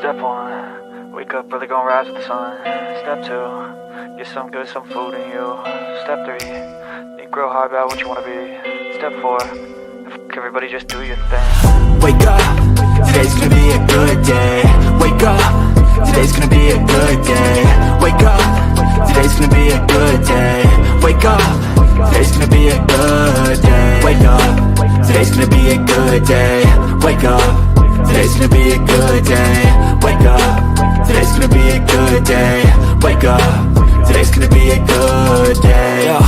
Step 1, wake up early, gonna rise with the sun. Step 2, get some good, some food in you. Step 3, think real hard about what you wanna be. Step 4, everybody just do your thing. Wake up, today's gonna be a good day. Wake up, today's gonna be a good day. Wake up, today's gonna be a good day. Wake up, today's gonna be a good day. Wake up, today's gonna be a good day. Wake up, today's gonna be a good day. Wake up, today's gonna be a good day. Wake up, today's gonna be a good day. Yo,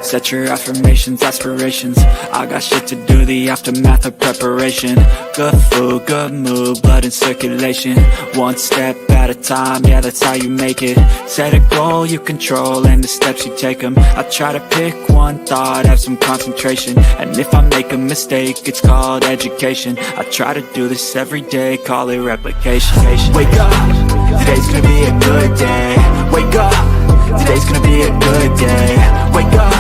set your affirmations, aspirations. I got shit to do, the aftermath of preparation. Good food, good mood, blood in circulation. One step at a time, yeah, that's how you make it. Set a goal you control and the steps you take them. I try to pick one thought, have some concentration. And if I make a mistake, it's called education. I try to do this every day, call it replication. Wake up, today's gonna be a good day. Wake up, today's gonna be a good day. Wake up,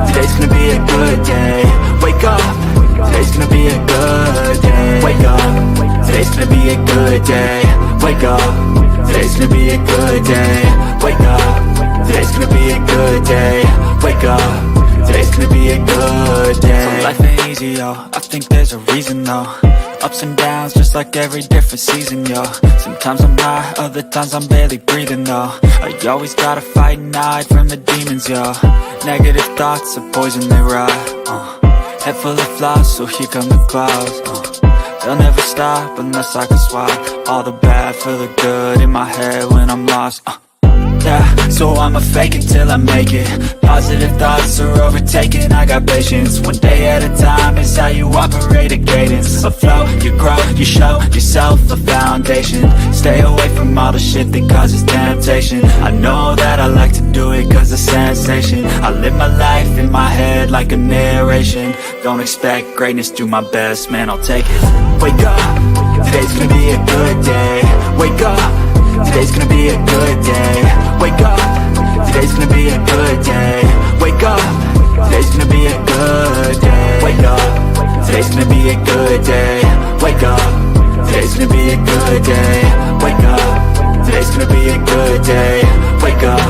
today's gonna be a good day. Wake up, today's gonna be a good day. Wake up, today's gonna be a good day. Wake up, today's gonna be a good day. Wake up, today's gonna be a good day. Wake up, today's gonna be a good day. So life ain't easy, yo, I think there's a reason though. Ups and downs, just like every different season, yo. Sometimes I'm high, other times I'm barely breathing, though. I always gotta fight and hide from the demons, yo. Negative thoughts are poison, they rot. Head full of flaws, so here come the clouds. They'll never stop unless I can swap all the bad for the good in my head when I'm lost. Yeah, so I'ma fake it till I make it. Positive thoughts are overtaken, I got patience. One day at a time is how you operate a cadence. A flow, you grow, you show yourself a foundation. Stay away from all the shit that causes temptation. I know that I like to do it cause it's sensation. I live my life in my head like a narration. Don't expect greatness, do my best, man, I'll take it. Wake up, today's gonna be a good day. Wake up, today's gonna be a good day. Wake up, today's gonna be a good day. Wake up, today's gonna be a good day. Wake up, today's gonna be a good day. Wake up, today's gonna be a good day. Wake up, today's gonna be a good day. Wake up,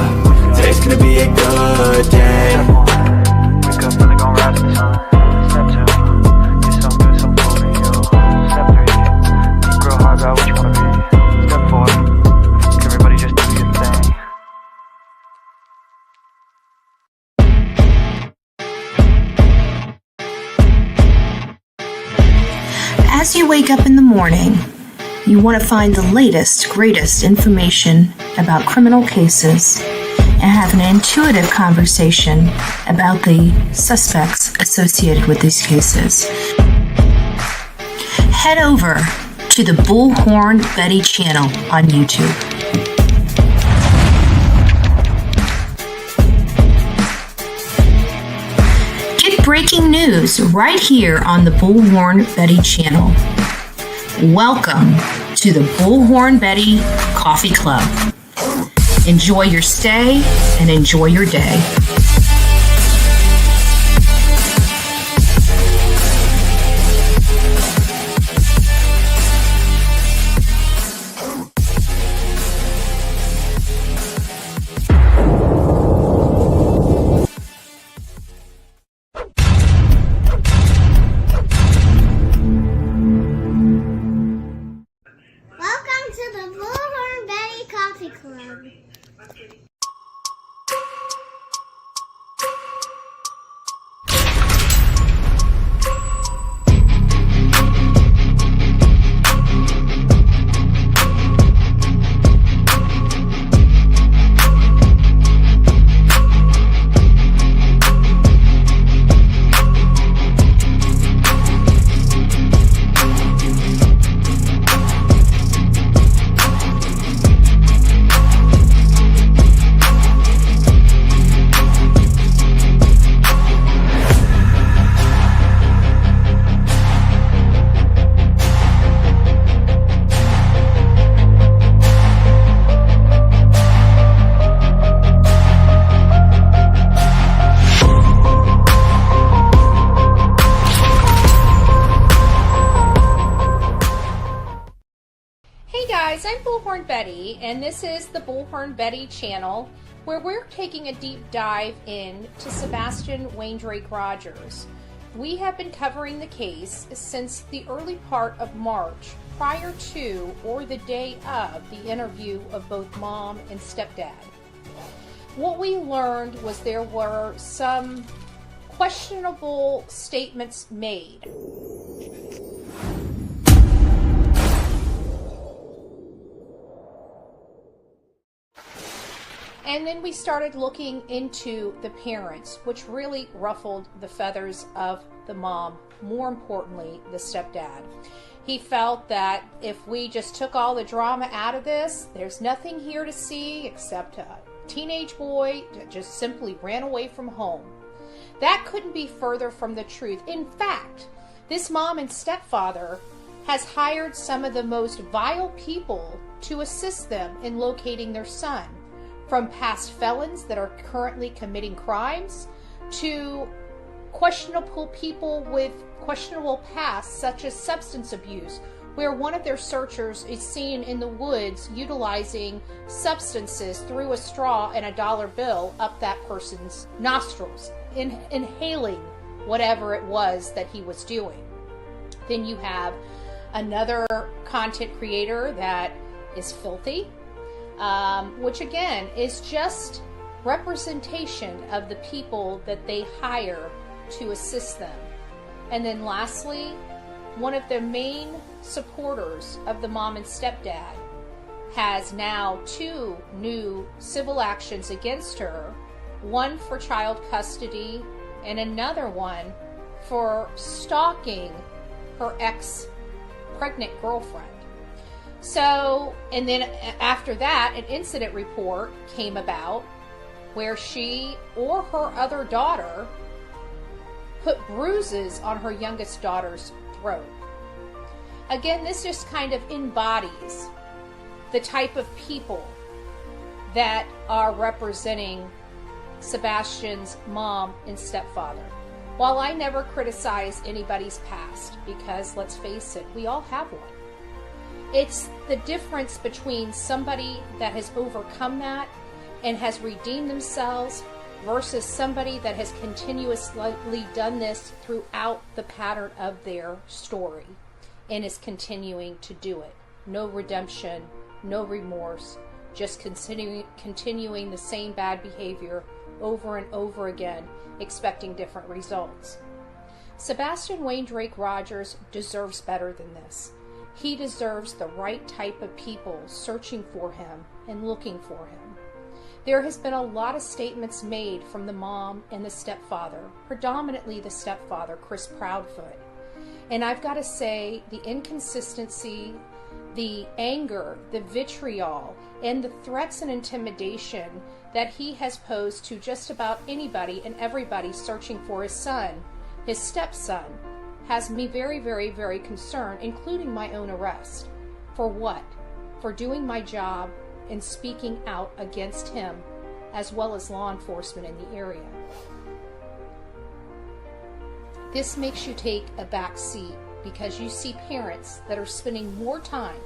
today's gonna be a good day. Wake up early, gonna rise with the sun. Step 2, get some good, some food in you. Step 3, think real hard about what you wanna be. Step 4, everybody just do your thing. As you wake up in the morning, you want to find the latest, greatest information about criminal cases and have an intuitive conversation about the suspects associated with these cases. Head over to the Bullhorn Betty channel on YouTube. Get breaking news right here on the Bullhorn Betty channel. Welcome to the Bullhorn Betty Coffee Club. Enjoy your stay and enjoy your day. Welcome to the Bullhorn Betty Coffee Club. Hey guys, I'm Bullhorn Betty, and this is the Bullhorn Betty channel, where we're taking a deep dive into Sebastian Rogers. We have been covering the case since the early part of March, prior to or the day of the interview of both mom and stepdad. What we learned was there were some questionable statements made. And then we started looking into the parents, which really ruffled the feathers of the mom, more importantly, the stepdad. He felt that if we just took all the drama out of this, there's nothing here to see except a teenage boy that just simply ran away from home. That couldn't be further from the truth. In fact, this mom and stepfather has hired some of the most vile people to assist them in locating their son. From past felons that are currently committing crimes to questionable people with questionable pasts, such as substance abuse, where one of their searchers is seen in the woods utilizing substances through a straw and a dollar bill up that person's nostrils, inhaling whatever it was that he was doing. Then you have another content creator that is filthy, which again is just representation of the people that they hire to assist them. And then lastly, one of the main supporters of the mom and stepdad has now 2 new civil actions against her, one for child custody and another one for stalking her ex-pregnant girlfriend. So, and then after that, an incident report came about where she or her other daughter put bruises on her youngest daughter's throat. Again, this just kind of embodies the type of people that are representing Sebastian's mom and stepfather. While I never criticize anybody's past, because let's face it, we all have one. It's the difference between somebody that has overcome that and has redeemed themselves versus somebody that has continuously done this throughout the pattern of their story and is continuing to do it. No redemption, no remorse, just continuing the same bad behavior over and over again, expecting different results. Sebastian Rogers deserves better than this. He deserves the right type of people searching for him and looking for him. There has been a lot of statements made from the mom and the stepfather, predominantly the stepfather, Chris Proudfoot. And I've got to say, the inconsistency, the anger, the vitriol, and the threats and intimidation that he has posed to just about anybody and everybody searching for his son, his stepson, has me very, very, very concerned, including my own arrest. For what? For doing my job and speaking out against him, as well as law enforcement in the area. This makes you take a back seat because you see parents that are spending more time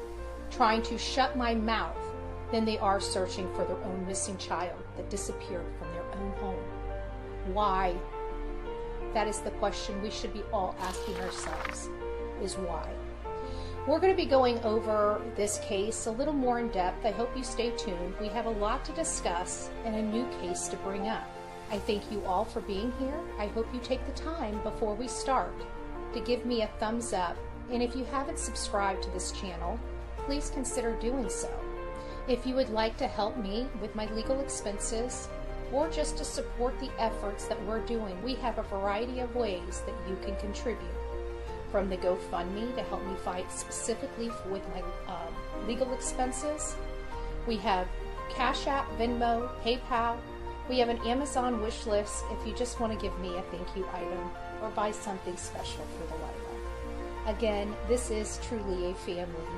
trying to shut my mouth than they are searching for their own missing child that disappeared from their own home. Why? That is the question we should be all asking ourselves, is why. We're going to be going over this case a little more in depth. I hope you stay tuned. We have a lot to discuss and a new case to bring up. I thank you all for being here. I hope you take the time before we start to give me a thumbs up. And if you haven't subscribed to this channel, please consider doing so. If you would like to help me with my legal expenses, or just to support the efforts that we're doing, we have a variety of ways that you can contribute. From the GoFundMe to help me fight specifically with my legal expenses. We have Cash App, Venmo, PayPal. We have an Amazon wish list if you just want to give me a thank you item or buy something special for the Lila. Again, this is truly a family,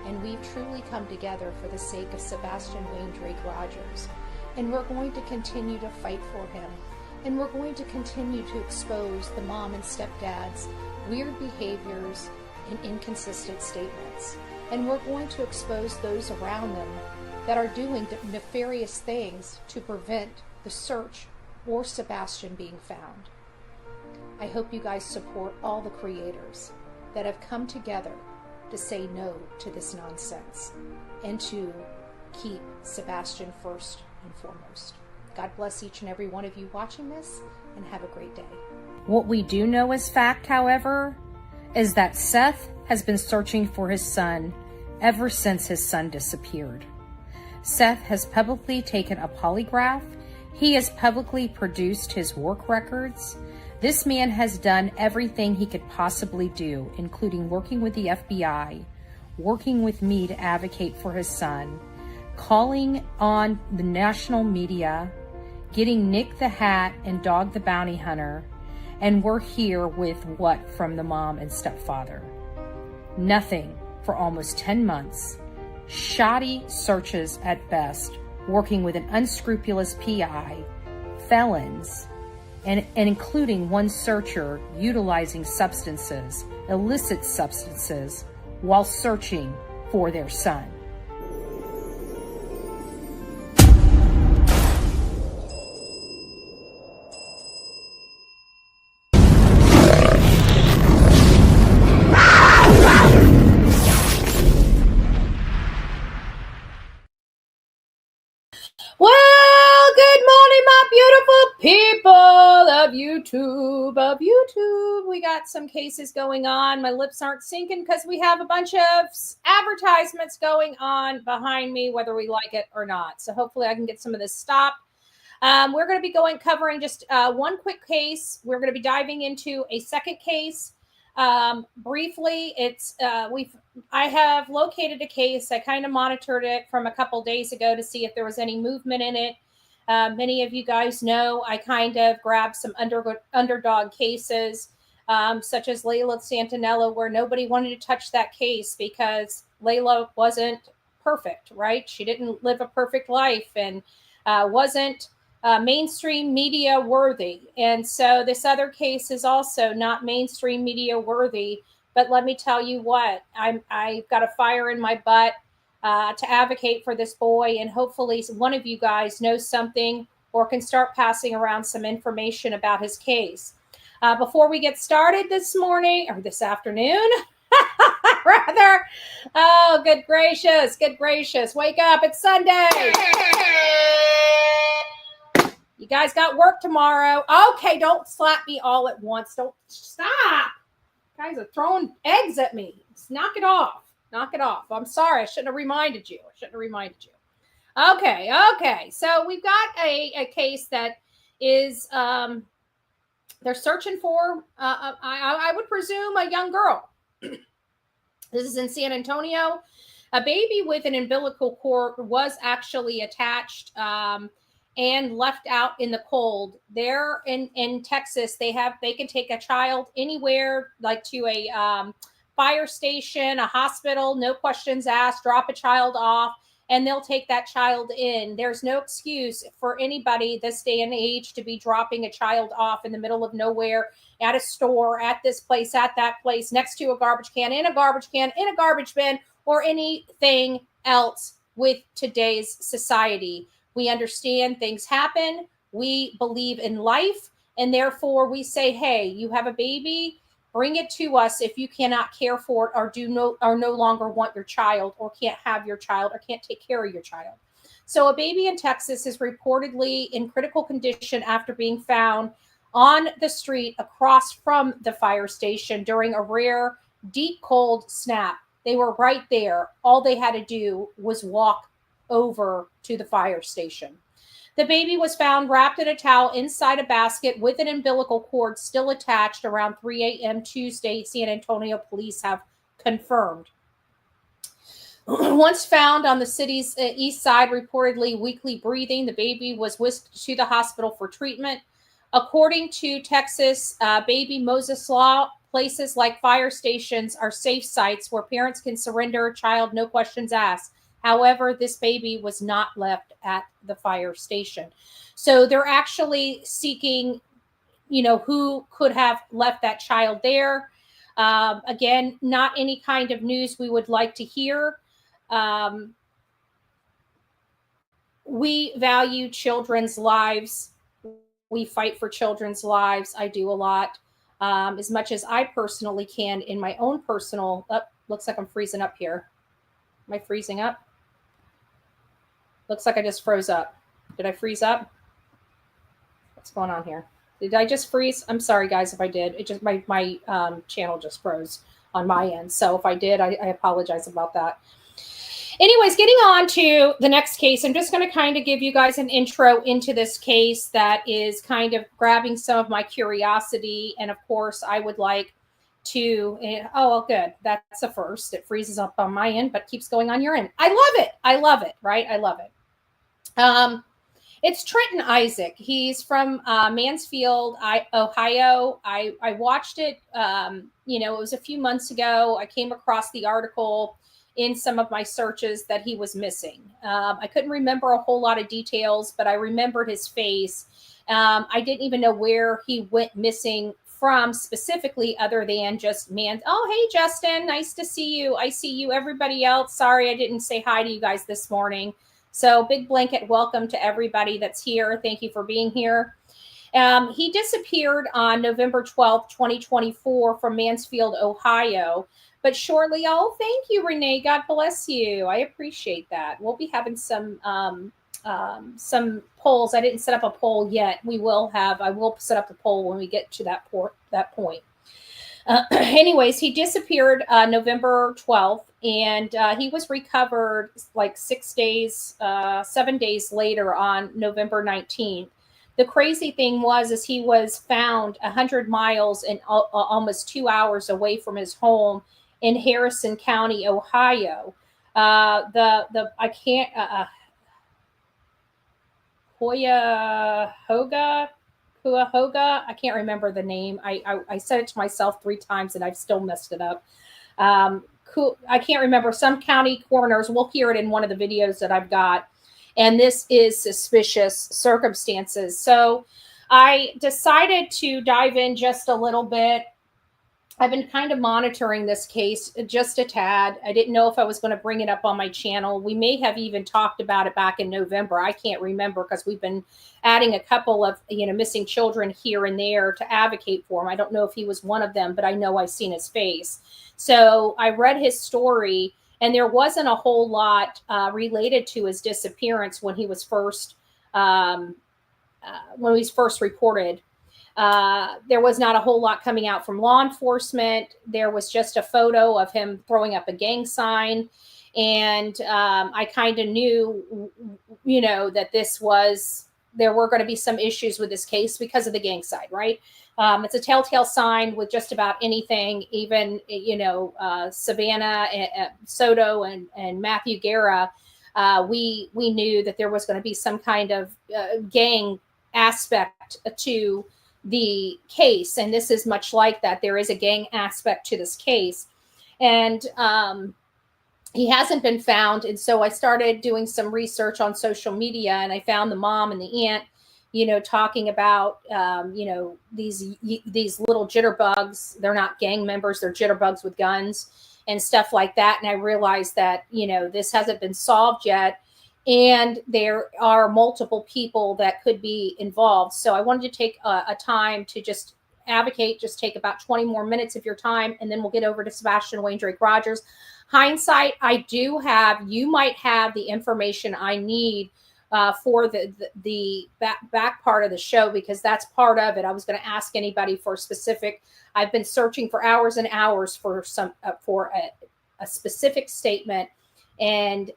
and we've truly come together for the sake of Sebastian Rogers. And we're going to continue to fight for him. And we're going to continue to expose the mom and stepdad's weird behaviors and inconsistent statements. and we're going to expose those around them that are doing nefarious things to prevent the search or Sebastian being found. I hope you guys support all the creators that have come together to say no to this nonsense and to keep Sebastian first and foremost. God bless each and every one of you watching this, and have a great day. What we do know as fact, however, is that Seth has been searching for his son ever since his son disappeared. Seth has publicly taken a polygraph. He has publicly produced his work records. This man has done everything he could possibly do, including working with the FBI, working with me to advocate for his son, calling on the national media, getting Nick the Hat and Dog the Bounty Hunter, and we're here with what from the mom and stepfather? Nothing for almost 10 months. Shoddy searches at best, working with an unscrupulous PI, felons, and including one searcher utilizing substances, illicit substances, while searching for their son. Well, good morning, my beautiful people of YouTube. We got some cases going on. My lips aren't syncing because we have a bunch of advertisements going on behind me, whether we like it or not. So hopefully I can get some of this stopped. We're going to be covering just one quick case. We're going to be diving into a second case. Briefly, I have located a case. I kind of monitored it from a couple days ago to see if there was any movement in it. Many of you guys know I kind of grabbed some underdog cases, such as Layla Santinella, where nobody wanted to touch that case because Layla wasn't perfect, right? She didn't live a perfect life and wasn't mainstream media worthy. And so this other case is also not mainstream media worthy. But let me tell you what, I've got a fire in my butt to advocate for this boy. And hopefully one of you guys knows something or can start passing around some information about his case. Before we get started this morning or this afternoon, rather, oh, good gracious. Wake up. It's Sunday. You guys got work tomorrow. Okay, don't slap me all at once. Don't stop. You guys are throwing eggs at me. Just knock it off. I'm sorry. I shouldn't have reminded you. Okay. So we've got a case that is, they're searching for, I would presume, a young girl. This is in San Antonio. A baby with an umbilical cord was actually attached, and left out in the cold. There in Texas, they can take a child anywhere, like to a fire station, a hospital, no questions asked, drop a child off, and they'll take that child in. There's no excuse for anybody this day and age to be dropping a child off in the middle of nowhere, at a store, at this place, at that place, next to a garbage can, in a garbage can, in a garbage bin, or anything else with today's society. We understand things happen. We believe in life. And therefore we say, hey, you have a baby, bring it to us if you cannot care for it or no longer want your child or can't have your child or can't take care of your child. So a baby in Texas is reportedly in critical condition after being found on the street across from the fire station during a rare, deep cold snap. They were right there. All they had to do was walk over to the fire station. The baby was found wrapped in a towel inside a basket with an umbilical cord still attached around 3 a.m. Tuesday, San Antonio police have confirmed. Once found on the city's east side, reportedly weakly breathing, the baby was whisked to the hospital for treatment. According to Texas baby Moses law, places like fire stations are safe sites where parents can surrender a child, no questions asked. However, this baby was not left at the fire station. So they're actually seeking, who could have left that child there. Again, not any kind of news we would like to hear. We value children's lives. We fight for children's lives. I do a lot, as much as I personally can in my own personal. Looks like I'm freezing up here. Am I freezing up? Looks like I just froze up. Did I freeze up? What's going on here? Did I just freeze? I'm sorry, guys, if I did. It just my channel just froze on my end. So if I did, I apologize about that. Anyways, getting on to the next case, I'm just going to kind of give you guys an intro into this case that is kind of grabbing some of my curiosity. And of course, I would like to, oh, good. That's the first. It freezes up on my end, but keeps going on your end. I love it. I love it, right? I love it. It's Trenton Isaac. He's from Mansfield, Ohio. I watched it, it was a few months ago. I came across the article in some of my searches that he was missing. I couldn't remember a whole lot of details, but I remembered his face. I didn't even know where he went missing from specifically, other than just oh, hey, Justin, nice to see you. I see you. Everybody else, sorry I didn't say hi to you guys this morning. So big blanket welcome to everybody that's here. Thank you for being here. He disappeared on November 12th, 2024 from Mansfield, Ohio. But shortly, oh, thank you, Renee. God bless you. I appreciate that. We'll be having some polls. I didn't set up a poll yet. I will set up the poll when we get to that point. Anyways, he disappeared November 12th, and he was recovered like 7 days later on November 19th. The crazy thing is he was found 100 miles and almost 2 hours away from his home in Harrison County, Ohio. Cuyahoga. I can't remember the name. I said it to myself 3 times and I've still messed it up. I can't remember. Some county coroners, we'll hear it in one of the videos that I've got. And this is suspicious circumstances. So I decided to dive in just a little bit. I've been kind of monitoring this case just a tad. I didn't know if I was going to bring it up on my channel. We may have even talked about it back in November. I can't remember because we've been adding a couple of missing children here and there to advocate for him. I don't know if he was one of them, but I know I've seen his face. So I read his story, and there wasn't a whole lot related to his disappearance when he was first reported. There was not a whole lot coming out from law enforcement. There was just a photo of him throwing up a gang sign. And I kind of knew, that there were going to be some issues with this case because of the gang sign, right? It's a telltale sign with just about anything, even, Savannah, Soto, and Matthew Guerra. We knew that there was going to be some kind of gang aspect to the case, and this is much like that. There is a gang aspect to this case, and he hasn't been found. And so I started doing some research on social media, and I found the mom and the aunt, talking about these little jitterbugs. They're not gang members, they're jitterbugs with guns and stuff like that. And I realized that this hasn't been solved yet. And there are multiple people that could be involved. So I wanted to take a time to just advocate, just take about 20 more minutes of your time, and then we'll get over to Sebastian Wayne Drake Rogers. Hindsight, you might have the information I need for the back part of the show, because that's part of it. I was going to ask anybody for specific. I've been searching for hours and hours for a specific statement, and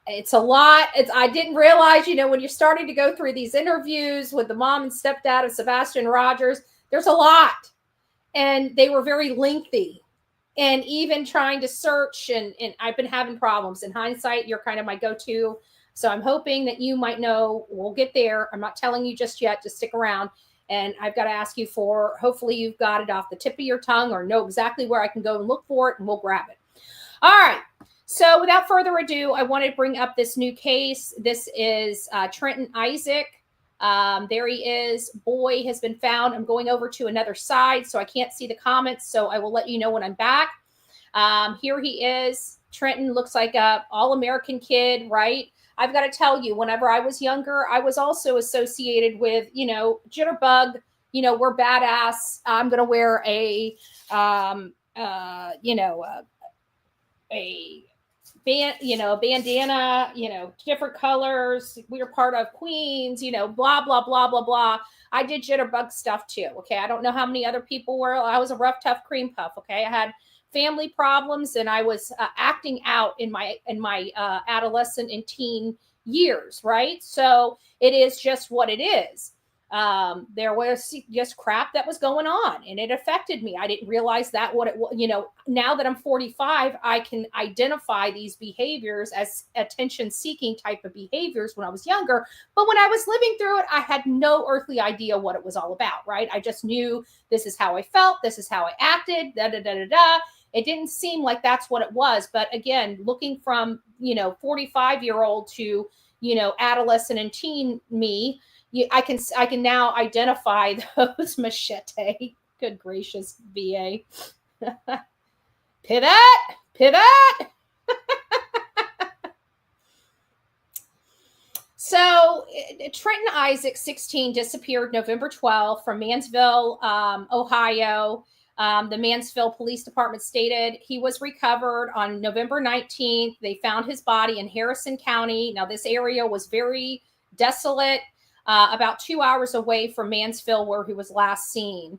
it's a lot. I didn't realize, when you're starting to go through these interviews with the mom and stepdad of Sebastian Rogers, there's a lot, and they were very lengthy. And even trying to search, and I've been having problems. In hindsight, you're kind of my go-to. So I'm hoping that you might know. We'll get there. I'm not telling you just yet. Just stick around. And I've got to ask you for, hopefully you've got it off the tip of your tongue or know exactly where I can go and look for it, and we'll grab it. All right. So without further ado, I want to bring up this new case. This is Trenton Isaac. There he is. Boy has been found. I'm going over to another side, so I can't see the comments. So I will let you know when I'm back. Here he is. Trenton looks like a all-American kid, right? I've got to tell you, whenever I was younger, I was also associated with, jitterbug, we're badass. I'm going to wear a bandana, different colors. We were part of Queens, blah, blah, blah, blah, blah. I did jitterbug stuff too. Okay. I don't know how many other people were. I was a rough, tough cream puff. Okay. I had family problems, and I was acting out in my adolescent and teen years. Right. So it is just what it is. There was just crap that was going on, and it affected me. I didn't realize that what it was, now that I'm 45, I can identify these behaviors as attention seeking type of behaviors when I was younger. But when I was living through it, I had no earthly idea what it was all about. Right. I just knew this is how I felt. This is how I acted. Da, da, da, da, da. It didn't seem like that's what it was. But again, looking from, 45-year-old to, adolescent and teen me, I can now identify those machete. Good gracious, VA. Pivot. So Trenton Isaac, 16, disappeared November 12th from Mansville, Ohio. The Mansfield Police Department stated he was recovered on November 19th. They found his body in Harrison County. Now, this area was very desolate, about 2 hours away from Mansfield, where he was last seen.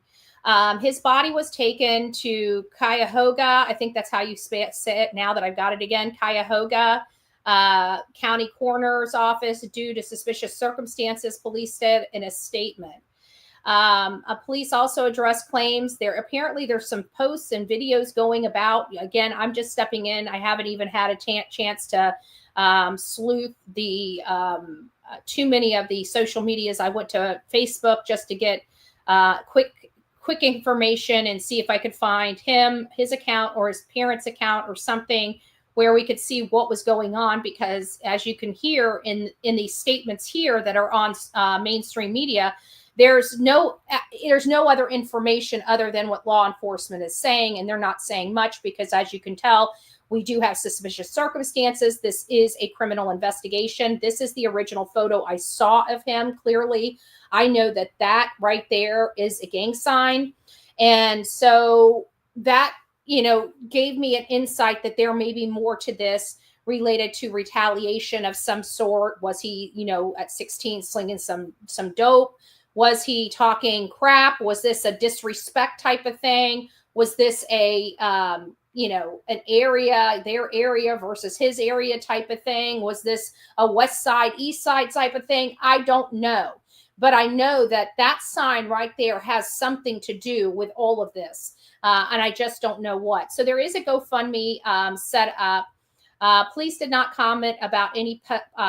His body was taken to Cuyahoga. I think that's how you say it now that I've got it again. Cuyahoga County Coroner's Office due to suspicious circumstances, police said in a statement. Police also addressed claims there's some posts and videos going about. Again, I'm just stepping in. I haven't even had a chance to sleuth the too many of the social medias. I went to Facebook just to get quick information and see if I could find his account or his parents' account or something where we could see what was going on, because as you can hear in these statements here that are on mainstream media, there's no other information other than what law enforcement is saying, and they're not saying much because, as you can tell, we do have suspicious circumstances. This is a criminal investigation. This is the original photo I saw of him. Clearly, I know that right there is a gang sign, and so that gave me an insight that there may be more to this related to retaliation of some sort. Was he, at 16 slinging some dope? Was he talking crap? Was this a disrespect type of thing? Was this an area, their area versus his area type of thing? Was this a west side, east side type of thing? I don't know. But I know that sign right there has something to do with all of this. And I just don't know what. So there is a GoFundMe set up. Police did not comment about any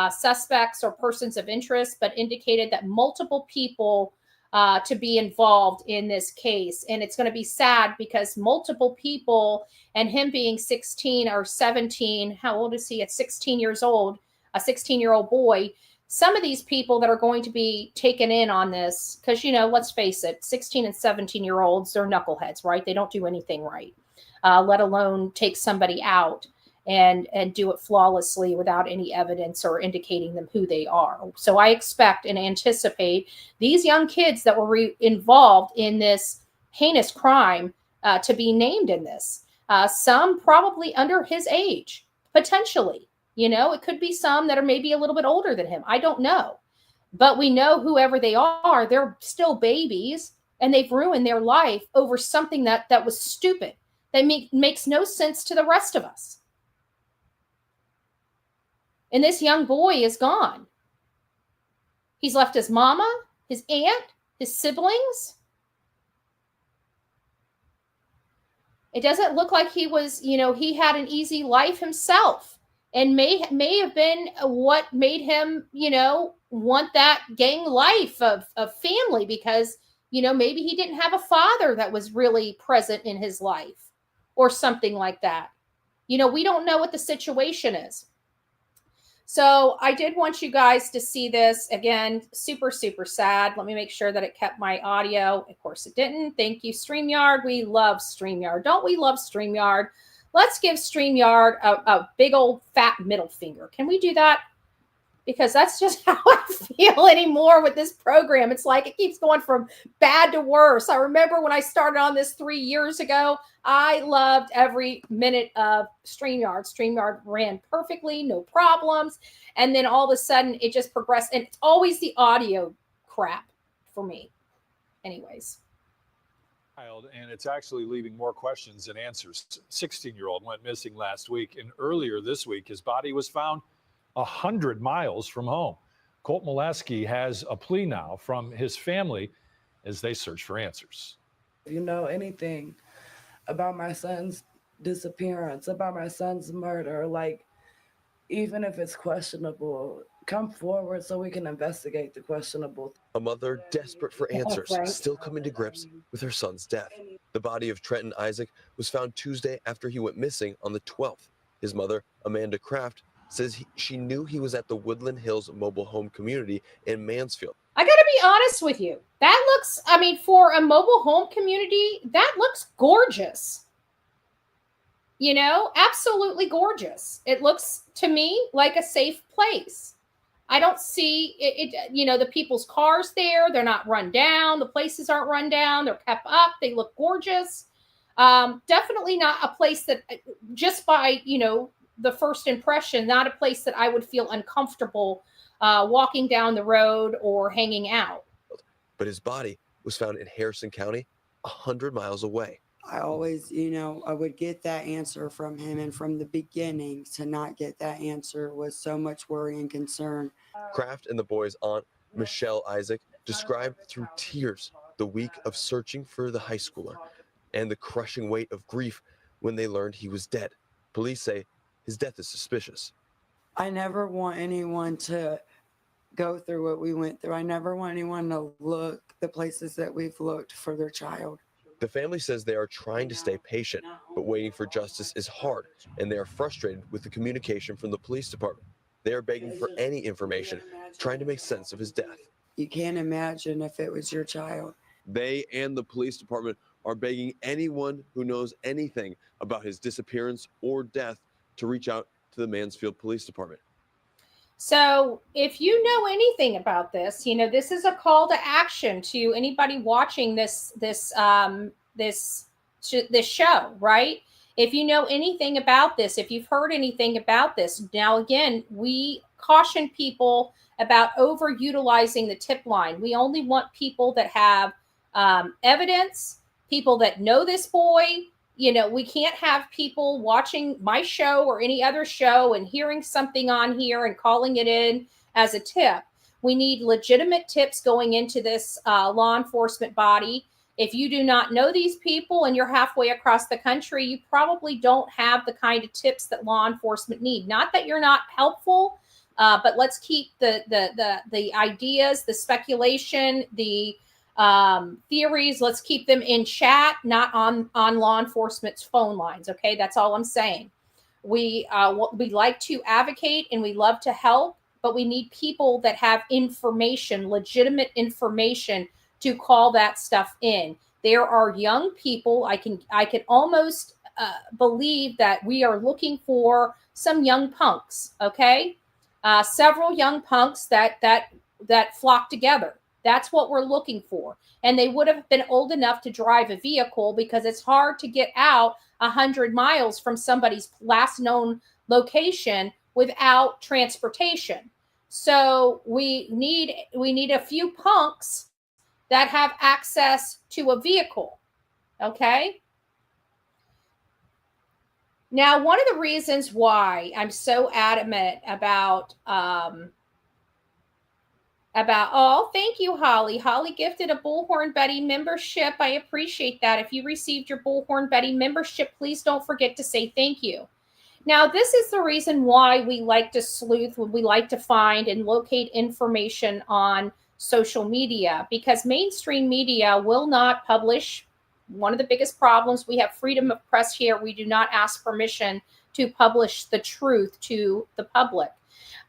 suspects or persons of interest, but indicated that multiple people to be involved in this case. And it's going to be sad because multiple people, and him being 16 or 17, how old is he at 16 years old, a 16-year-old boy, some of these people that are going to be taken in on this, because, let's face it, 16 and 17-year-olds, they're knuckleheads, right? They don't do anything right, let alone take somebody out and do it flawlessly without any evidence or indicating them who they are. So I expect and anticipate these young kids that were involved in this heinous crime to be named in this. Some probably under his age, potentially. It could be some that are maybe a little bit older than him. I don't know. But we know whoever they are, they're still babies, and they've ruined their life over something that was stupid, that makes no sense to the rest of us. And this young boy is gone. He's left his mama, his aunt, his siblings. It doesn't look like he was, he had an easy life himself, and may have been what made him, want that gang life of family, because, maybe he didn't have a father that was really present in his life or something like that. We don't know what the situation is. So I did want you guys to see this. Again, super, super sad. Let me make sure that it kept my audio. Of course it didn't. Thank you, StreamYard. We love StreamYard. Don't we love StreamYard? Let's give StreamYard a big old fat middle finger. Can we do that? Because that's just how I feel anymore with this program. It's like it keeps going from bad to worse. I remember when I started on this 3 years ago, I loved every minute of StreamYard. StreamYard ran perfectly, no problems. And then all of a sudden it just progressed. And it's always the audio crap for me. Anyways. And it's actually leaving more questions than answers. 16-year-old went missing last week, and earlier this week, his body was found 100 miles from home. Colt Molesky has a plea now from his family as they search for answers. You know, anything about my son's disappearance, about my son's murder, like, even if it's questionable, come forward so we can investigate the questionable. A mother desperate for answers, still coming to grips with her son's death. The body of Trenton Isaac was found Tuesday after he went missing on the 12th. His mother, Amanda Kraft, says she knew he was at the Woodland Hills mobile home community in Mansfield. I got to be honest with you. That looks, I mean, for a mobile home community, that looks gorgeous. You know, absolutely gorgeous. It looks to me like a safe place. I don't see it, you know, the people's cars there. They're not run down. The places aren't run down. They're kept up. They look gorgeous. Definitely not a place that just by, you know, the first impression, not a place that I would feel uncomfortable walking down the road or hanging out. But his body was found in Harrison County, 100 miles away. I always, you know, I would get that answer from him. And from the beginning, to not get that answer was so much worry and concern. Kraft and the boy's aunt, Michelle Isaac, described through tears the week of searching for the high schooler and the crushing weight of grief when they learned he was dead. Police say his death is suspicious. I never want anyone to go through what we went through. I never want anyone to look the places that we've looked for their child. The family says they are trying to stay patient, but waiting for justice is hard, and they are frustrated with the communication from the police department. They are begging for any information, trying to make sense of his death. You can't imagine if it was your child. They and the police department are begging anyone who knows anything about his disappearance or death to reach out to the Mansfield Police Department. So if you know anything about this, you know, this is a call to action to anybody watching this show, right? If you know anything about this, if you've heard anything about this, now again, we caution people about overutilizing the tip line. We only want people that have evidence, people that know this boy. You know, we can't have people watching my show or any other show and hearing something on here and calling it in as a tip. We need legitimate tips going into this law enforcement body. If you do not know these people and you're halfway across the country, you probably don't have the kind of tips that law enforcement need. Not that you're not helpful, but let's keep the ideas, the speculation, the theories, let's keep them in chat, not on law enforcement's phone lines. Okay, that's all I'm saying. We like to advocate and we love to help, but we need people that have information, legitimate information, to call that stuff in. There are young people. I can almost believe that we are looking for some young punks. Okay, several young punks that flock together. That's what we're looking for. And they would have been old enough to drive a vehicle, because it's hard to get out 100 miles from somebody's last known location without transportation. So we need a few punks that have access to a vehicle. Okay? Now, one of the reasons why I'm so adamant about oh, thank you, Holly. Holly gifted a Bullhorn Betty membership. I appreciate that. If you received your Bullhorn Betty membership, please don't forget to say thank you. Now, this is the reason why we like to sleuth, we like to find and locate information on social media, because mainstream media will not publish. One of the biggest problems, we have freedom of press here. We do not ask permission to publish the truth to the public.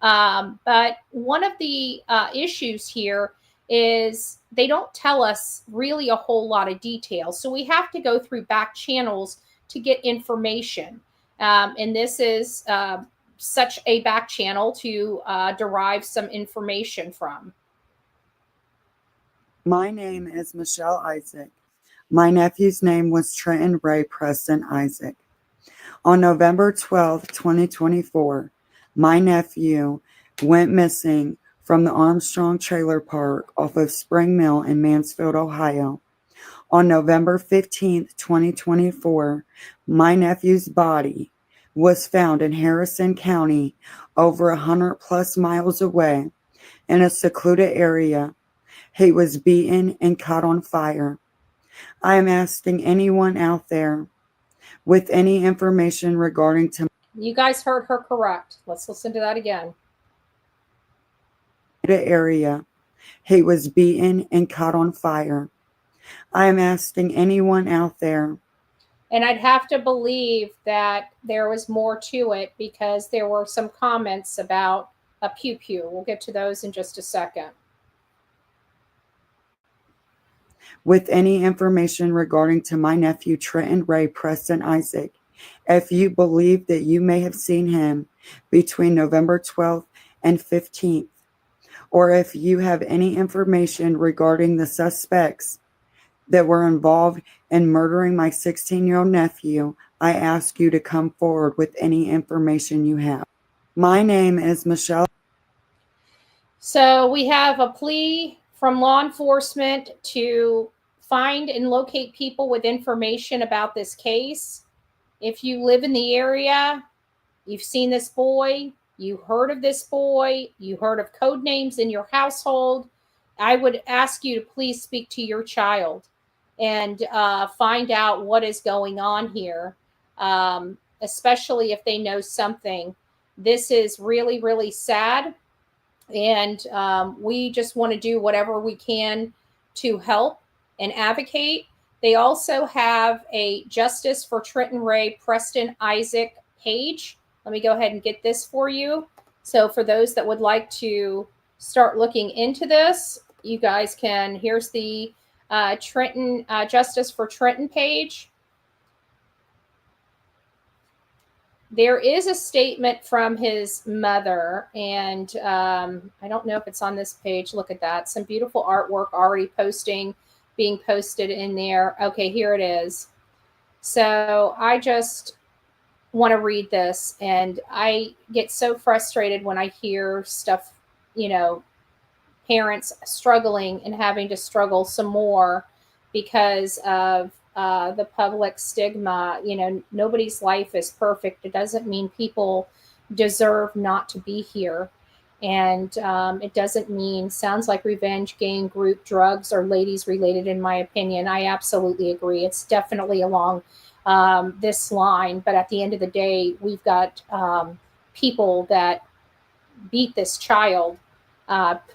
But one of the issues here is they don't tell us really a whole lot of details. So we have to go through back channels to get information. And this is such a back channel to derive some information from. My name is Michelle Isaac. My nephew's name was Trenton Ray Preston Isaac. On November 12, 2024, my nephew went missing from the Armstrong Trailer Park off of Spring Mill in Mansfield, Ohio. On November 15, 2024, my nephew's body was found in Harrison County, over 100 plus miles away, in a secluded area. He was beaten and caught on fire. I am asking anyone out there with any information regarding to You guys heard her correct. Let's listen to that again. the area. He was beaten and caught on fire. I am asking anyone out there. And I'd have to believe that there was more to it because there were some comments about a pew-pew. We'll get to those in just a second. With any information regarding to my nephew Trenton Ray Preston Isaac, if you believe that you may have seen him between November 12th and 15th, or if you have any information regarding the suspects that were involved in murdering my 16-year-old nephew, I ask you to come forward with any information you have. My name is Michelle. So we have a plea from law enforcement to find and locate people with information about this case. If you live in the area, you've seen this boy, you heard of this boy, you heard of code names in your household, I would ask you to please speak to your child and find out what is going on here, especially if they know something. This is really, really sad. And we just want to do whatever we can to help and advocate. They also have a Justice for Trenton Ray Preston Isaac page. Let me go ahead and get this for you. So for those that would like to start looking into this, you guys can, here's the Trenton Justice for Trenton page. There is a statement from his mother, and I don't know if it's on this page. Look at that. Some beautiful artwork already being posted in there. Okay, here it is. So I just want to read this, and I get so frustrated when I hear stuff, you know, parents struggling and having to struggle some more because of the public stigma. You know, nobody's life is perfect. It doesn't mean people deserve not to be here. And it doesn't mean, sounds like revenge, gang, group, drugs, or ladies related, in my opinion. I absolutely agree. It's definitely along this line. But at the end of the day, we've got people that beat this child,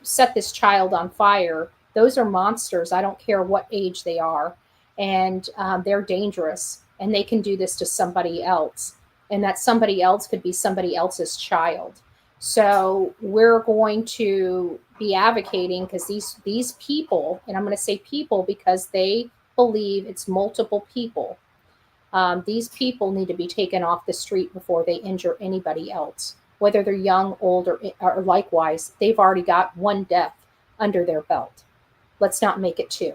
set this child on fire. Those are monsters. I don't care what age they are. And they're dangerous, and they can do this to somebody else, and that somebody else could be somebody else's child. So we're going to be advocating, because these people, and I'm going to say people because they believe it's multiple people, these people need to be taken off the street before they injure anybody else, whether they're young, old, or likewise. They've already got one death under their belt. Let's not make it two.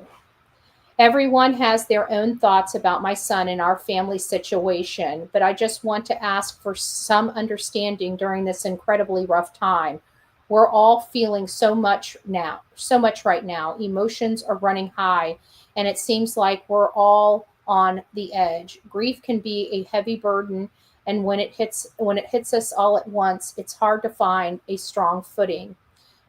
Everyone has their own thoughts about my son and our family situation, but I just want to ask for some understanding during this incredibly rough time. We're all feeling so much right now. Emotions are running high, and it seems like we're all on the edge. Grief can be a heavy burden, and when it hits us all at once, it's hard to find a strong footing.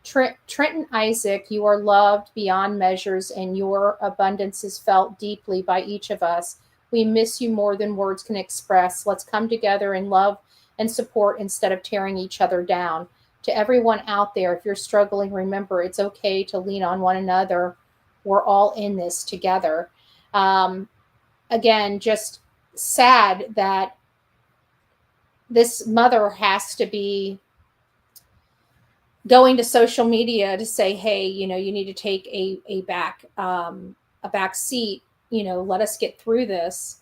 Trenton Isaac, you are loved beyond measures, and your abundance is felt deeply by each of us. We miss you more than words can express. Let's come together in love and support instead of tearing each other down. To everyone out there, if you're struggling, remember it's okay to lean on one another. We're all in this together. Again, just sad that this mother has to be going to social media to say, hey, you know, you need to take a back seat, you know, let us get through this.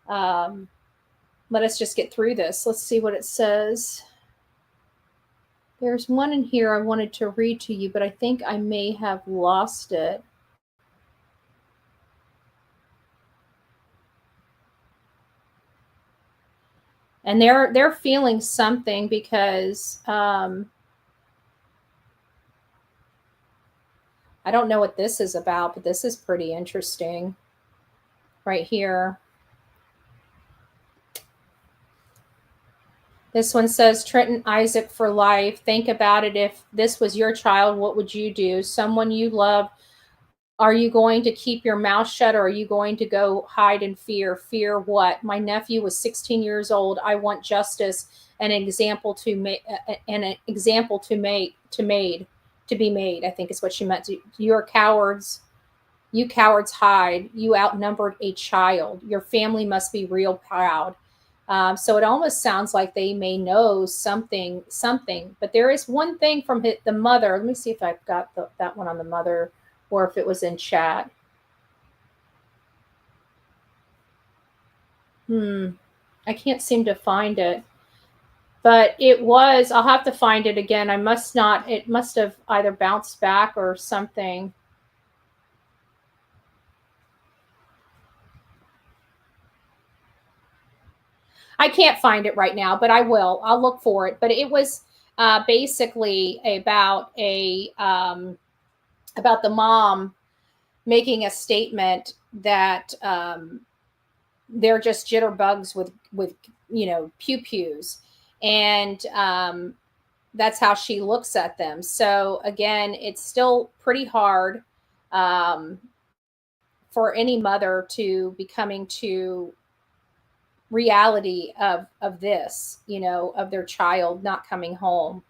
Let us just get through this. Let's see what it says. There's one in here I wanted to read to you, but I think I may have lost it. And they're feeling something because I don't know what this is about, but this is pretty interesting right here. This one says, Trenton Isaac for life. Think about it. If this was your child, what would you do? Someone you love. Are you going to keep your mouth shut, or are you going to go hide in fear? Fear what? My nephew was 16 years old. I want justice and an example to be made. I think is what she meant. You're cowards. You cowards hide. You outnumbered a child. Your family must be real proud. So it almost sounds like they may know something. But there is one thing from the mother. Let me see if I've got that one on the mother, or if it was in chat. I can't seem to find it. But it was, I'll have to find it again. It must have either bounced back or something. I can't find it right now, but I will. I'll look for it. But it was basically about about the mom making a statement that they're just jitterbugs with you know, pew-pews, and that's how she looks at them. So again, it's still pretty hard for any mother to be coming to reality of this, you know, of their child not coming home.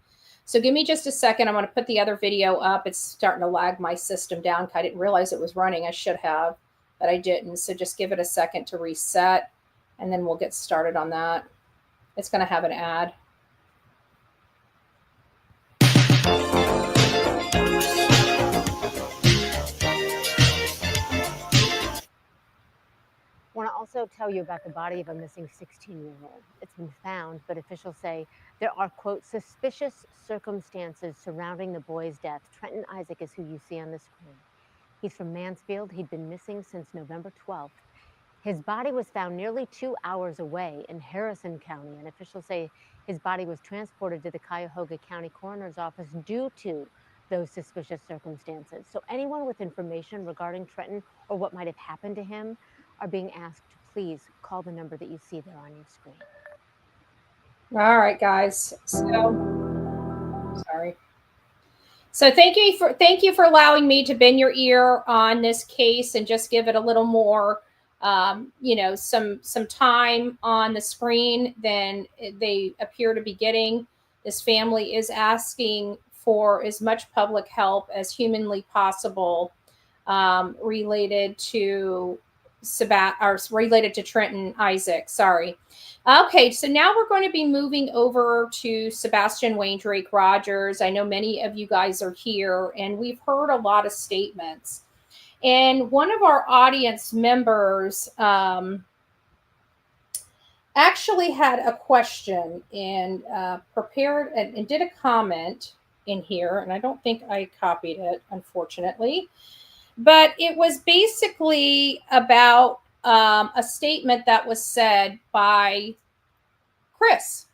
So give me just a second. I'm going to put the other video up. It's starting to lag my system down. I didn't realize it was running. I should have, but I didn't. So just give it a second to reset, and then we'll get started on that. It's going to have an ad. I want to also tell you about the body of a missing 16-year-old. It's been found, but officials say there are, quote, suspicious circumstances surrounding the boy's death. Trenton Isaac is who you see on the screen. He's from Mansfield. He'd been missing since November 12th. His body was found nearly 2 hours away in Harrison County, and officials say his body was transported to the Cuyahoga County Coroner's Office due to those suspicious circumstances. So anyone with information regarding Trenton or what might have happened to him are being asked to please call the number that you see there on your screen. All right, guys. So, sorry. So thank you for allowing me to bend your ear on this case and just give it a little more, you know, some time on the screen than they appear to be getting. This family is asking for as much public help as humanly possible related to Trenton Isaac. Sorry. Okay, so now we're going to be moving over to Sebastian Rogers. I know many of you guys are here, and we've heard a lot of statements. And one of our audience members actually had a question and prepared and did a comment in here, and I don't think I copied it, unfortunately. But it was basically about a statement that was said by Chris.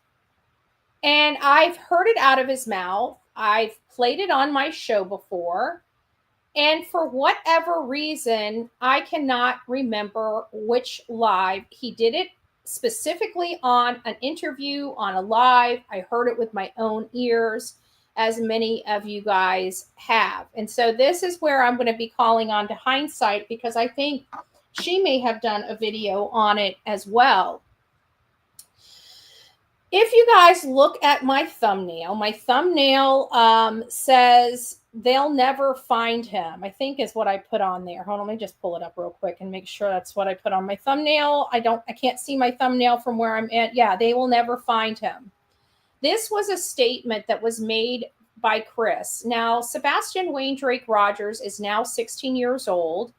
And I've heard it out of his mouth. I've played it on my show before. And for whatever reason, I cannot remember which live. He did it specifically on an interview, on a live. I heard it with my own ears, as many of you guys have. And so this is where I'm going to be calling on to hindsight, because I think she may have done a video on it as well. If you guys look at my thumbnail says they'll never find him, I think is what I put on there. Hold on, let me just pull it up real quick and make sure that's what I put on my thumbnail. I can't see my thumbnail from where I'm at. Yeah, they will never find him. This was a statement that was made by Chris. Now, Sebastian Wayne Drake Rogers is now 16 years old.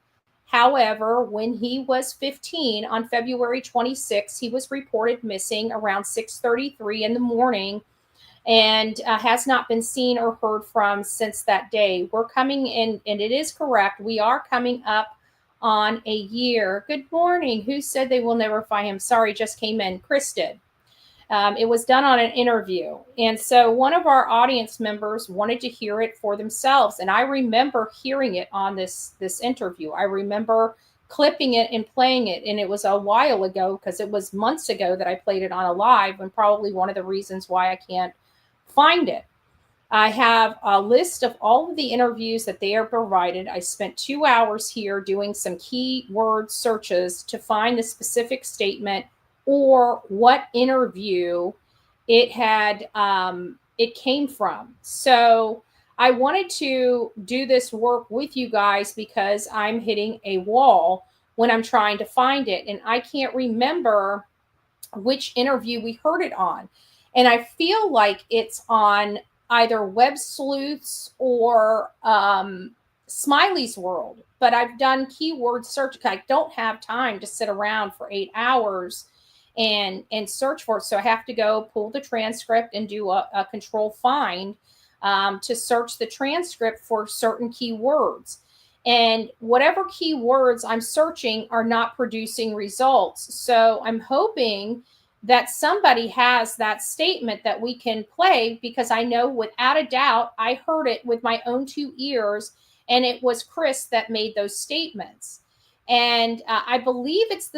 However, when he was 15 on February 26, he was reported missing around 6:33 in the morning and has not been seen or heard from since that day. We're coming in, and it is correct, we are coming up on a year. Good morning. Who said they will never find him? Sorry, just came in. Chris did. It was done on an interview. And so one of our audience members wanted to hear it for themselves. And I remember hearing it on this interview. I remember clipping it and playing it. And it was a while ago, because it was months ago that I played it on a live, and probably one of the reasons why I can't find it. I have a list of all of the interviews that they are provided. I spent 2 hours here doing some keyword searches to find the specific statement or what interview it had it came from. So I wanted to do this work with you guys because I'm hitting a wall when I'm trying to find it, and I can't remember which interview we heard it on. And I feel like it's on either Web Sleuths or Smiley's World, but I've done keyword search. I don't have time to sit around for 8 hours and search for it. So I have to go pull the transcript and do a control find to search the transcript for certain keywords. And whatever keywords I'm searching are not producing results. So I'm hoping that somebody has that statement that we can play, because I know without a doubt, I heard it with my own 2 ears, and it was Chris that made those statements. And I believe it's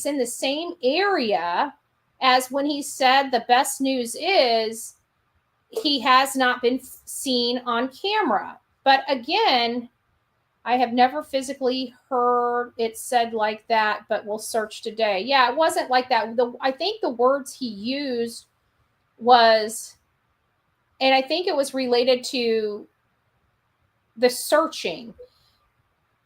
in the same area as when he said the best news is he has not been seen on camera. But again, I have never physically heard it said like that, but we'll search today. Yeah, it wasn't like that. I think the words he used was, and I think it was related to the searching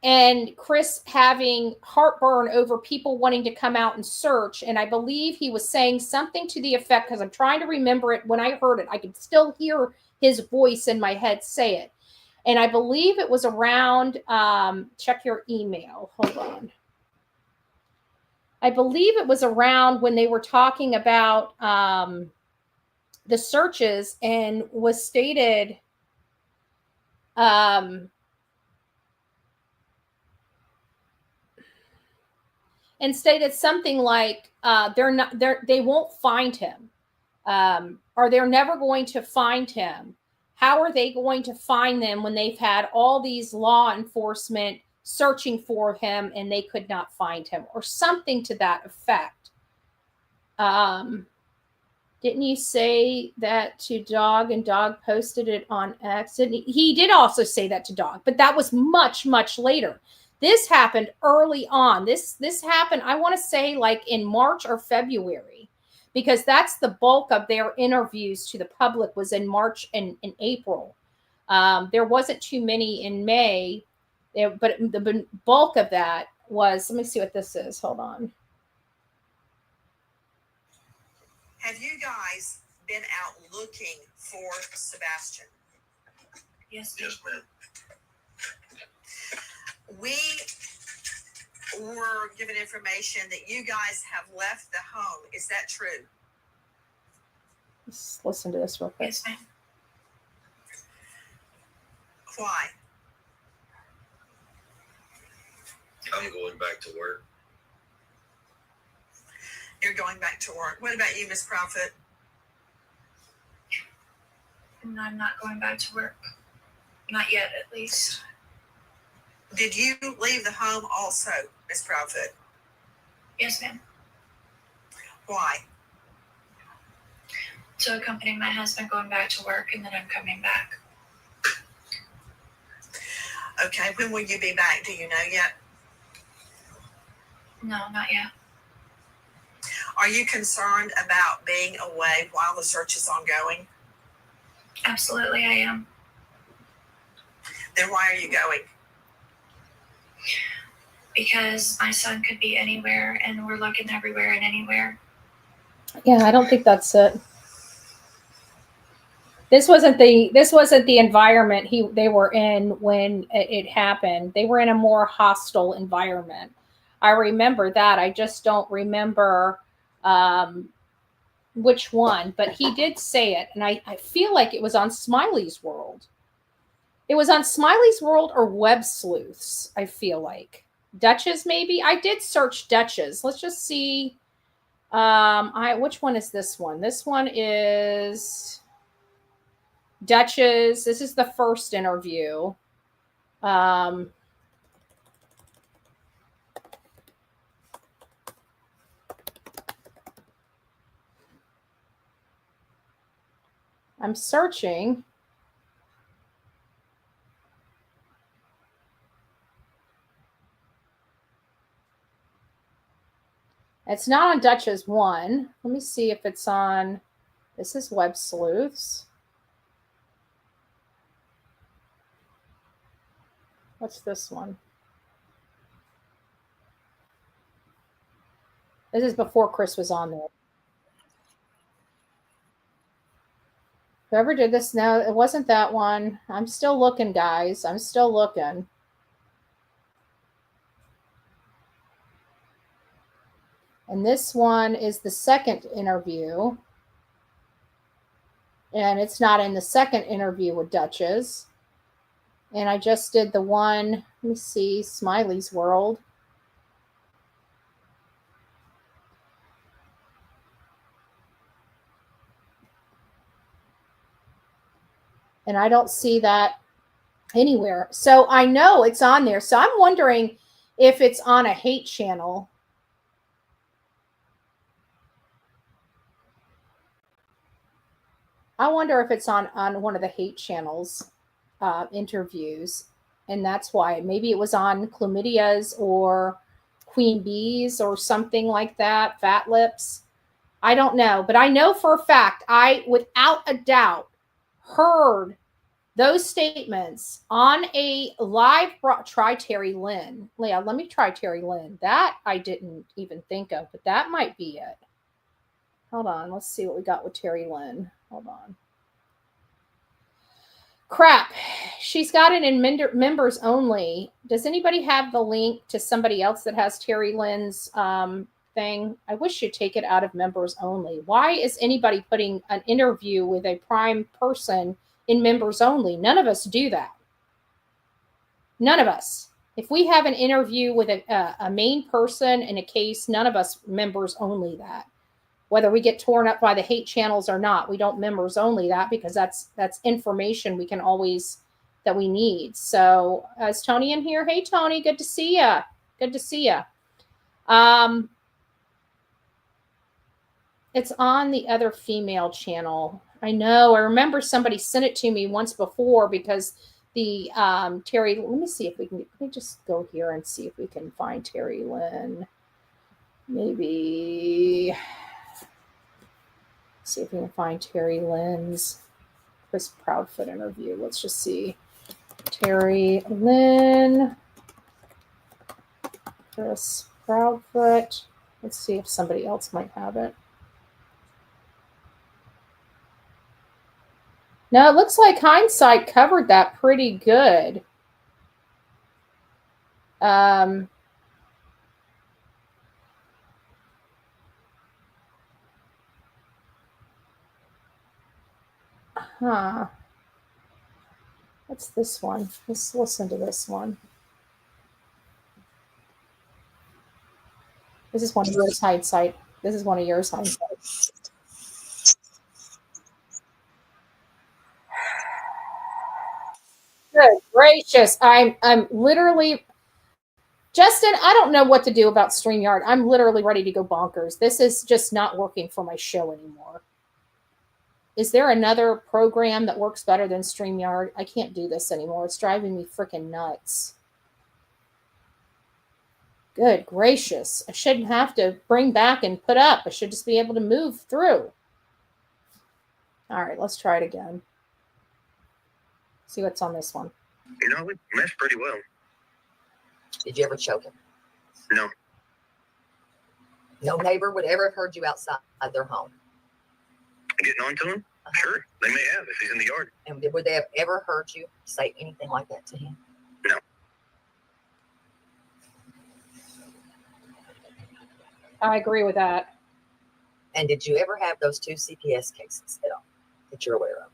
and Chris having heartburn over people wanting to come out and search. And I believe he was saying something to the effect, because I'm trying to remember it. When I heard it, I could still hear his voice in my head say it. And I believe it was around, check your email. Hold on. I believe it was around when they were talking about the searches, and was stated, and stated something like they won't find him, or they're never going to find him. How are they going to find them when they've had all these law enforcement searching for him and they could not find him, or something to that effect? Didn't you say that to Dog, and Dog posted it on X? And he did also say that to Dog, but that was much, much later. This happened early on. This happened, I want to say, like in March or February, because that's the bulk of their interviews to the public, was in March and in April. There wasn't too many in May, but the bulk of that was, let me see what this is. Hold on. Have you guys been out looking for Sebastian? Yes, ma'am. We were given information that you guys have left the home. Is that true? Let's listen to this real quick. Yes, ma'am. Why? I'm going back to work. You're going back to work. What about you, Miss Prophet? And I'm not going back to work. Not yet, at least. Did you leave the home also, Miss Prophet? Yes, ma'am. Why? To accompany my husband going back to work, and then I'm coming back. Okay, when will you be back? Do you know yet? No, not yet. Are you concerned about being away while the search is ongoing? Absolutely, I am. Then why are you going? Because my son could be anywhere, and we're looking everywhere and anywhere. Yeah, I don't think that's it. This wasn't the environment they were in when it happened. They were in a more hostile environment. I remember that. I just don't remember which one, but he did say it, and I feel like it was on Smiley's World. It was on Smiley's World or Web Sleuths, I feel like. Duchess, maybe? I did search Duchess. Let's just see. Which one is this one? This one is Duchess. This is the first interview. I'm searching. It's not on Duchess 1. Let me see if it's on. This is Web Sleuths. What's this one? This is before Chris was on there. Whoever did this, no, it wasn't that one. I'm still looking, guys. I'm still looking. And this one is the second interview. And it's not in the second interview with Duchess. And I just did the one, let me see, Smiley's World. And I don't see that anywhere. So I know it's on there. So I'm wondering if it's on a hate channel. I wonder if it's on one of the hate channels interviews. And that's why. Maybe it was on Chlamydia's or Queen Bee's or something like that. Fat Lips. I don't know. But I know for a fact, I, without a doubt, heard those statements on a live try Terry Lynn. Yeah, let me try Terry Lynn. That I didn't even think of, but that might be it. Hold on. Let's see what we got with Terry Lynn. Hold on. Crap. She's got it in members only. Does anybody have the link to somebody else that has Terry Lynn's thing? I wish you'd take it out of members only. Why is anybody putting an interview with a prime person in members only? None of us do that. None of us. If we have an interview with a main person in a case, none of us members only that. Whether we get torn up by the hate channels or not, we don't members only that, because that's information we can always, that we need. So is Tony in here? Hey, Tony, good to see you. Good to see you. It's on the other female channel. I know. I remember somebody sent it to me once before, because the Terry, let me see if we can, let me just go here and see if we can find Terry Lynn. Maybe see if we can find Terry Lynn's Chris Proudfoot interview. Let's just see. Terry Lynn, Chris Proudfoot. Let's see if somebody else might have it. No, it looks like Hindsight covered that pretty good. What's this one? Let's listen to this one. This is one of yours, Hindsight. This is one of yours, Hindsight. Good gracious. I'm literally, Justin, I don't know what to do about StreamYard. I'm literally ready to go bonkers. This is just not working for my show anymore. Is there another program that works better than StreamYard? I can't do this anymore. It's driving me freaking nuts. Good gracious. I shouldn't have to bring back and put up. I should just be able to move through. All right, let's try it again. See what's on this one. You know, we meshed pretty well. Did you ever choke him? No. No neighbor would ever have heard you outside their home. Getting on to him? Sure, they may have if he's in the yard. And would they have ever heard you say anything like that to him? No. I agree with that. And did you ever have those 2 CPS cases at all that you're aware of?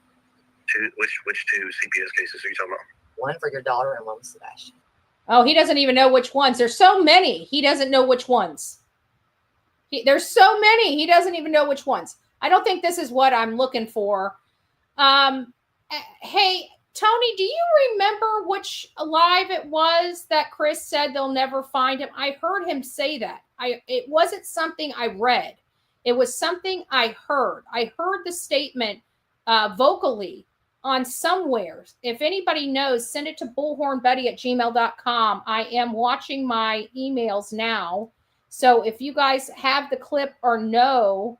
Which 2 CPS cases are you talking about? One for your daughter and one with Sebastian. Oh, he doesn't even know which ones. There's so many. He doesn't know which ones. There's so many. He doesn't even know which ones. I don't think this is what I'm looking for. Hey, Tony, do you remember which live it was that Chris said they'll never find him? I heard him say that. It wasn't something I read. It was something I heard. I heard the statement vocally on somewhere. If anybody knows, send it to bullhornbetty@gmail.com. I am watching my emails now. So if you guys have the clip or know,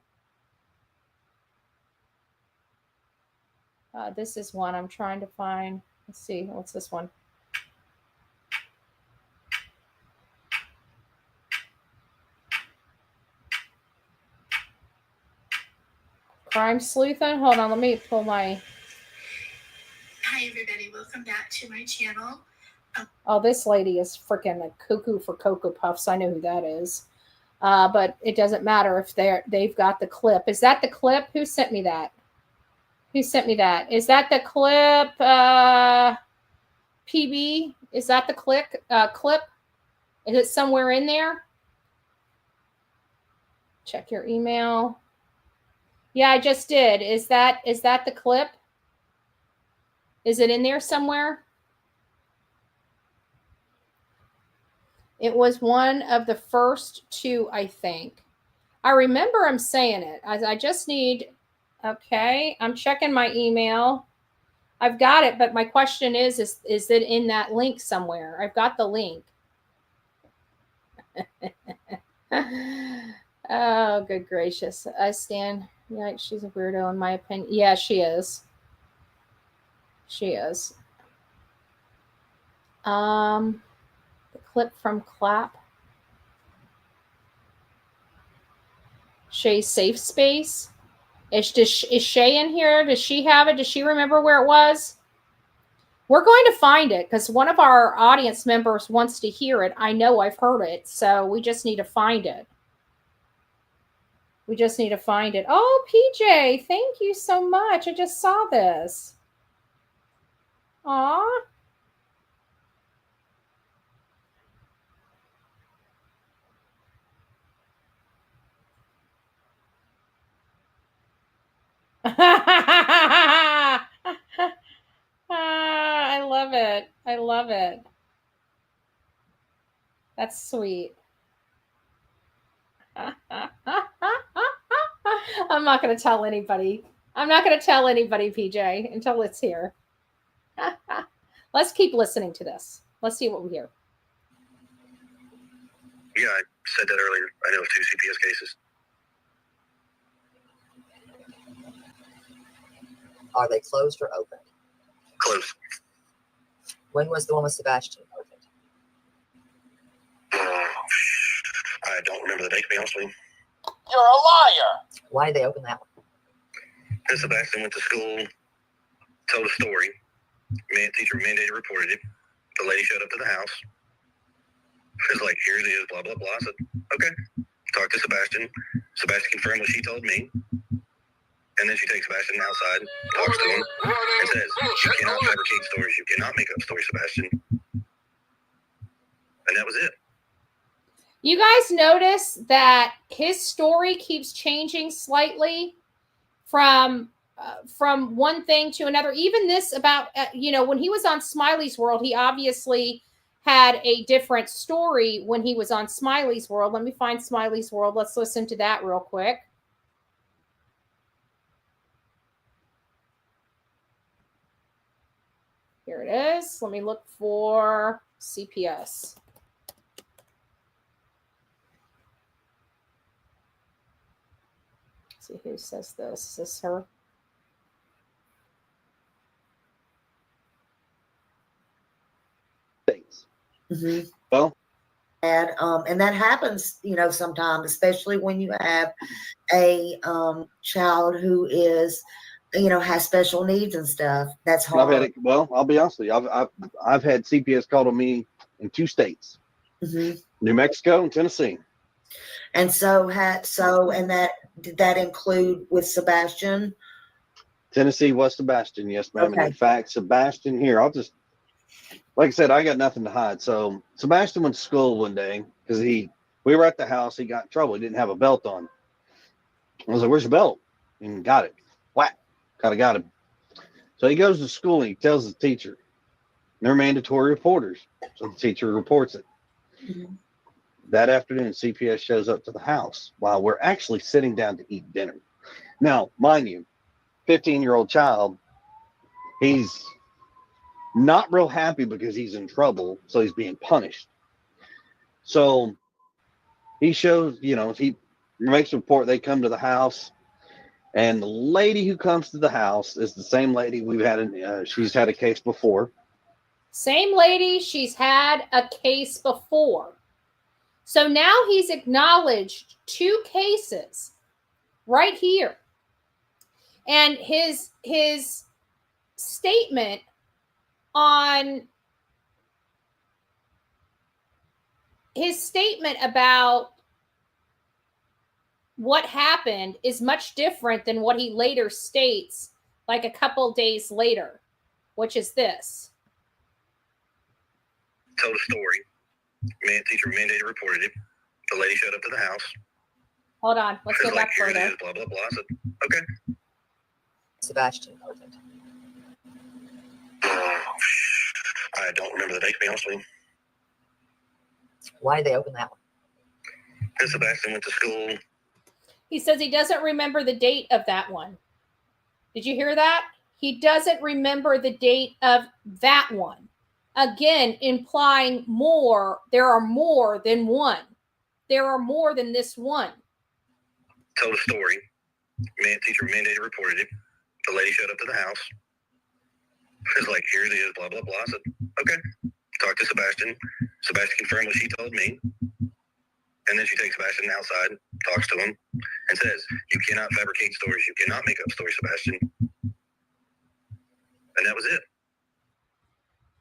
this is one I'm trying to find. Let's see. What's this one? Crime sleuthing. Hold on. Let me pull my. Hi, everybody. Welcome back to my channel. Oh, this lady is freaking a cuckoo for Cocoa Puffs. I know who that is. But it doesn't matter if they've got the clip. Is that the clip? Who sent me that? Who sent me that? Is that the clip? PB? Is that the clip? Is it somewhere in there? Check your email. Yeah, I just did. Is that the clip? Is it in there somewhere? It was one of the first 2, I think. I remember him saying it. I just need, okay, I'm checking my email. I've got it, but my question is it in that link somewhere? I've got the link. Oh, good gracious. I stand, yeah, she's a weirdo in my opinion. Yeah, she is. She is. The clip from Clap. Shay's safe space. Is Shay in here? Does she have it? Does she remember where it was? We're going to find it because one of our audience members wants to hear it. I know I've heard it, so we just need to find it. We just need to find it. Oh, PJ, thank you so much. I just saw this. Aw. I love it. I love it. That's sweet. I'm not going to tell anybody. I'm not going to tell anybody, PJ, until it's here. Let's keep listening to this. Let's see what we hear. Yeah, I said that earlier. I know of 2 CPS cases. Are they closed or open? Closed. When was the one with Sebastian opened? I don't remember the date, to be honest with you. You're a liar! Why did they open that one? Because Sebastian went to school, told a story. Teacher mandated reported it. The lady showed up to the house. She was like, here it is, blah, blah, blah. I said, okay. Talked to Sebastian. Sebastian confirmed what she told me. And then she takes Sebastian outside, talks to him, and says, you cannot fabricate stories. You cannot make up stories, Sebastian. And that was it. You guys notice that his story keeps changing slightly from one thing to another. Even this about, when he was on Smiley's World, he obviously had a different story when he was on Smiley's World. Let me find Smiley's World. Let's listen to that real quick. Here it is. Let me look for CPS. Let's see who says this. Is this her? Thanks. Mm-hmm. Well, and that happens, sometimes, especially when you have a child who is has special needs and stuff. That's I've had hard. it. Well, I'll be honest with you. I've had CPS called on me in 2 states, New Mexico and Tennessee. And did that include with Sebastian? Tennessee was Sebastian, yes, ma'am. Okay. And in fact, Sebastian here, like I said, I got nothing to hide. So Sebastian went to school one day because we were at the house. He got in trouble. He didn't have a belt on. I was like, "Where's your belt?" And got it. Whack. Kind of got him. So he goes to school and he tells the teacher. They're mandatory reporters. So the teacher reports it. That afternoon, CPS shows up to the house while we're actually sitting down to eat dinner. Now, mind you, 15-year-old child, he's not real happy because he's in trouble, so he's being punished. So he shows, he makes a report. They come to the house, and the lady who comes to the house is the same lady she's had a case before. Same lady, she's had a case before. So now he's acknowledged 2 cases right here. And his statement about what happened is much different than what he later states like a couple days later, which is this. Told a story. Teacher mandated reported it. The lady showed up to the house. Hold on, let's go back here further. it is, blah, blah, blah. I said, okay. Sebastian. I don't remember the date, to be honest with you. Why did they open that one? Because Sebastian went to school. He says he doesn't remember the date of that one. Did you hear that? He doesn't remember the date of that one. Again, implying there are more than one. There are more than this one. Told a story. Teacher mandated reported it. The lady showed up to the house. It's like, here it is, blah, blah, blah. I said, okay. Talked to Sebastian. Sebastian confirmed what she told me. And then she takes Sebastian outside, talks to him, and says, you cannot fabricate stories. You cannot make up stories, Sebastian. And that was it.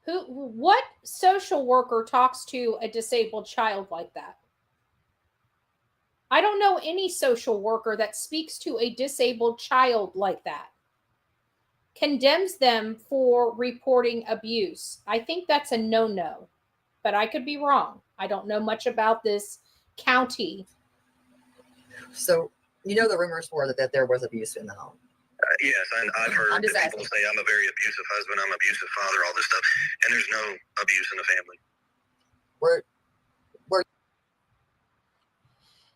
What social worker talks to a disabled child like that? I don't know any social worker that speaks to a disabled child like that. Condemns them for reporting abuse. I think that's a no-no, but I could be wrong. I don't know much about this county. So, the rumors were that there was abuse in the home. Yes, I've heard that people say I'm a very abusive husband, I'm an abusive father, all this stuff, and there's no abuse in the family.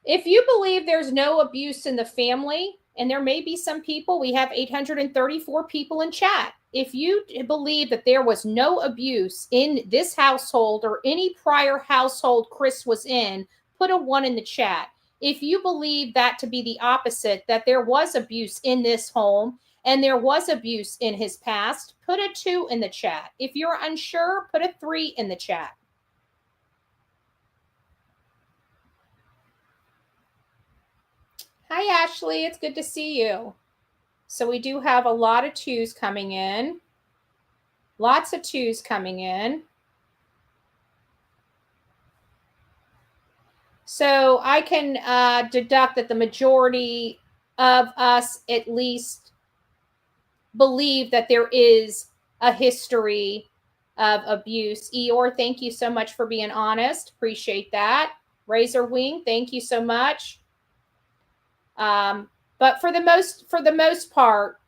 If you believe there's no abuse in the family, and there may be some people, we have 834 people in chat. If you believe that there was no abuse in this household or any prior household Chris was in, put a 1 in the chat. If you believe that to be the opposite, that there was abuse in this home and there was abuse in his past, put a 2 in the chat. If you're unsure, put a 3 in the chat. Hi, Ashley. It's good to see you. So we do have a lot of 2s coming in. Lots of 2s coming in. So I can deduct that the majority of us at least believe that there is a history of abuse. Eeyore, thank you so much for being honest. Appreciate that. Razor Wing, thank you so much. But for the most part,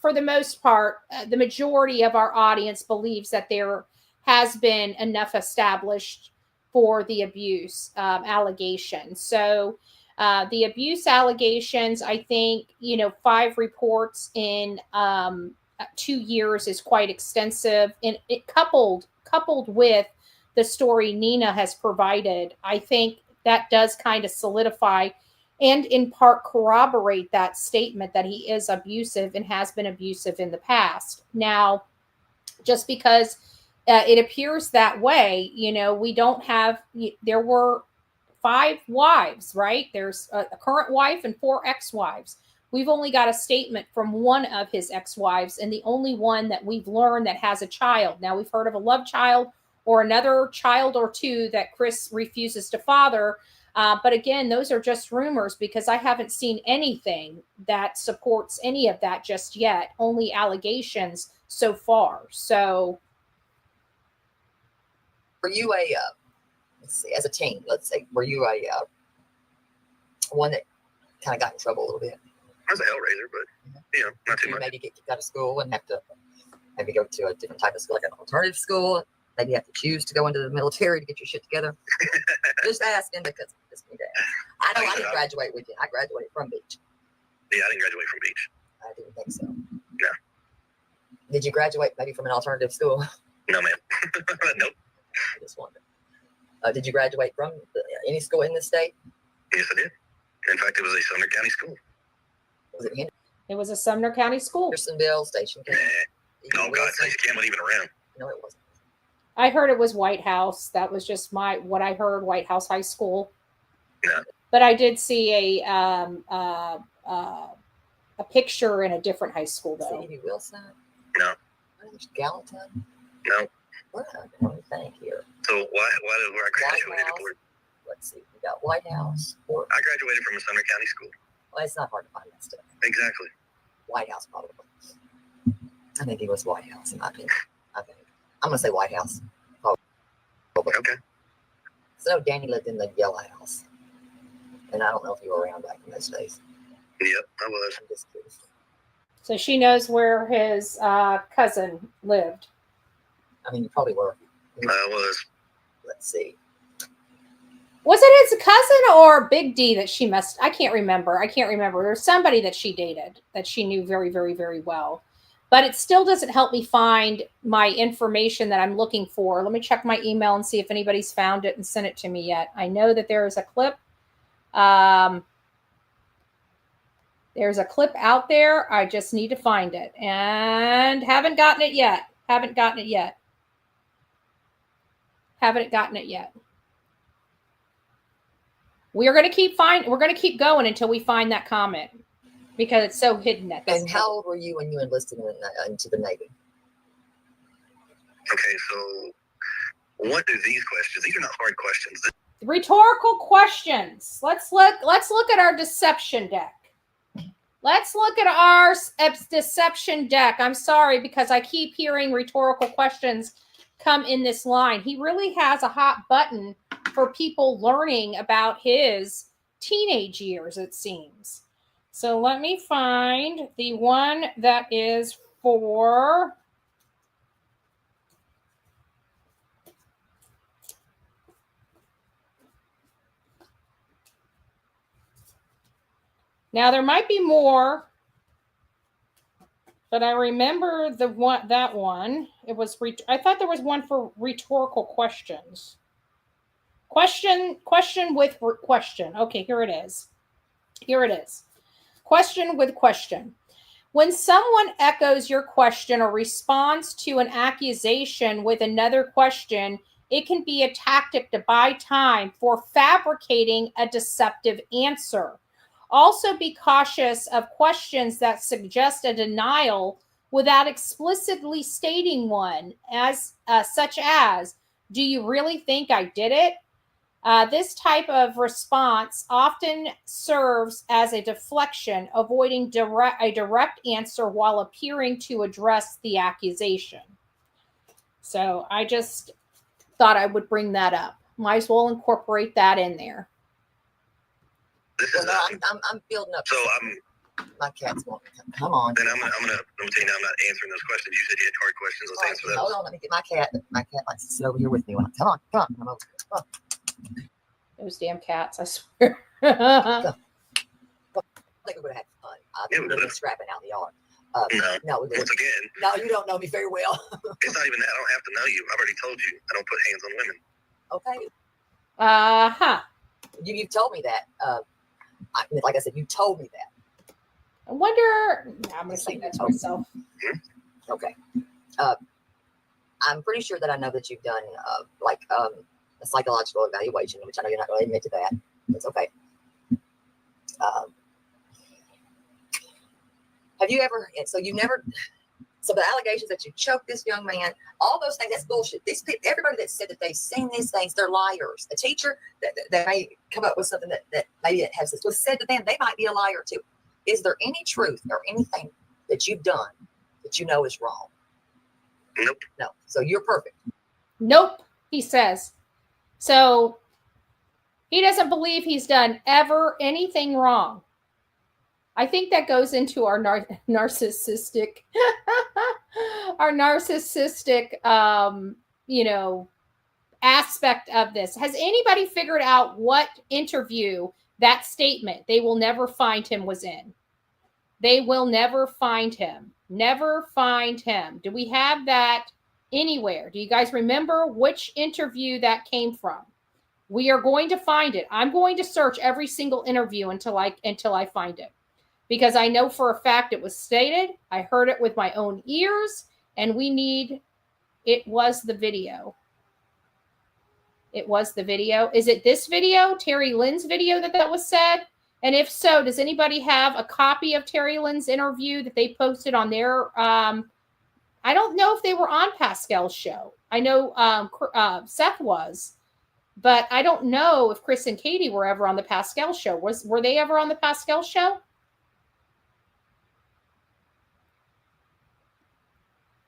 the majority of our audience believes that there has been enough established for the abuse allegation. So the abuse allegations, I think, 5 reports in 2 years is quite extensive. And it coupled with the story Nina has provided, I think that does kind of solidify and in part corroborate that statement that he is abusive and has been abusive in the past. Now, just because it appears that way, we don't have, there were 5 wives, right? There's a current wife and 4 ex-wives. We've only got a statement from one of his ex-wives, and the only one that we've learned that has a child. Now, we've heard of a love child or another child or two that Chris refuses to father. But again, those are just rumors because I haven't seen anything that supports any of that just yet. Only allegations so far. So, were you a, let's see, as a teen, let's say, were you a one that kind of got in trouble a little bit? I was a hellraiser, but not too much. Maybe get kicked out of school and have to maybe go to a different type of school, like an alternative school. Maybe you have to choose to go into the military to get your shit together. Just asking because I know I didn't graduate with you. I graduated from Beach. Yeah, I didn't graduate from Beach. I didn't think so. No. Did you graduate maybe from an alternative school? No, ma'am. Nope. I just wondered. Did you graduate from any school in the state? Yes, I did. In fact, it was a Sumner County school. Was it Henderson? It was a Sumner County school. Hendersonville, Station County. Oh, God, Station County wasn't even around. No, it wasn't. I heard it was White House. That was just what I heard, White House High School. Yeah. But I did see a picture in a different high school, though. C.B. Wilson? No. Gallatin? No. What? Let me think here. So why did where I graduated? Let's see. We got White House. I graduated from a Sumner County school. Well, it's not hard to find that stuff. Exactly. White House, probably. I think it was White House, in my opinion. I think. I'm going to say White House. Probably. Okay. So Danny lived in the Yellow House. And I don't know if you were around back in those days. Yep, I was. I'm just curious. So she knows where his cousin lived. I mean, you probably were. I was. Let's see. Was it his cousin or Big D that she messed? I can't remember. There's somebody that she dated that she knew very, very, very well. But it still doesn't help me find my information that I'm looking for. Let me check my email and see if anybody's found it and sent it to me yet. I know that there is a clip. There's a clip out there. I just need to find it. And haven't gotten it yet. We're going to keep going until we find that comment because it's so hidden at this And how old were you when you enlisted into the Navy? Okay, so what do these questions? These are not hard questions. Rhetorical questions. Let's look at our deception deck. Let's look at our deception deck. I'm sorry because I keep hearing rhetorical questions come in this line. He really has a hot button for people learning about his teenage years, it seems. So let me find the one that is for now. There might be more, but I remember that one. It was I thought there was one for rhetorical questions. Question with question. Okay, here it is. Question with question. When someone echoes your question or responds to an accusation with another question, it can be a tactic to buy time for fabricating a deceptive answer. Also, be cautious of questions that suggest a denial without explicitly stating one, such as, "Do you really think I did it?" This type of response often serves as a deflection, avoiding a direct answer while appearing to address the accusation. So I just thought I would bring that up. Might as well incorporate that in there. Well, no, I'm building up. So my cat's wanting to come on. Then I'm gonna tell you now. I'm not answering those questions. You said you had hard questions. Let's answer those. Hold on, let me get my cat. My cat likes to sit over here with me. Come on. Come over. Come on. Those damn cats, I swear. I think we would have had fun. We would have been scrapping out in the yard. No, once again. No, you don't know me very well. It's not even that. I don't have to know you. I've already told you I don't put hands on women. Okay. You've told me that. Like I said, you told me that. I wonder. I'm going to say that to myself. Okay. I'm pretty sure that I know that you've done a psychological evaluation, which I know you're not going to admit to that. It's okay. Have you ever, so you never, so the allegations that you choked this young man, all those things, that's bullshit. These people, everybody that said that they've seen these things, they're liars. A teacher that may come up with something that maybe it has, was said to them, they might be a liar too. Is there any truth or anything that you've done that you know is wrong? Nope. No. So you're perfect. Nope, he says. So he doesn't believe he's done ever anything wrong. I think that goes into our narcissistic, aspect of this. Has anybody figured out what interview that statement, "they will never find him," was in? They will never find him. Never find him. Do we have that anywhere? Do you guys remember which interview that came from? We are going to find it. I'm going to search every single interview until I find it. Because I know for a fact it was stated. I heard it with my own ears, and it was the video. It was the video. Is it this video, Terry Lynn's video that was said? And if so, does anybody have a copy of Terry Lynn's interview that they posted on their, I don't know if they were on Pascal's show. I know Seth was, but I don't know if Chris and Katie were ever on the Pascal show. Were they ever on the Pascal show?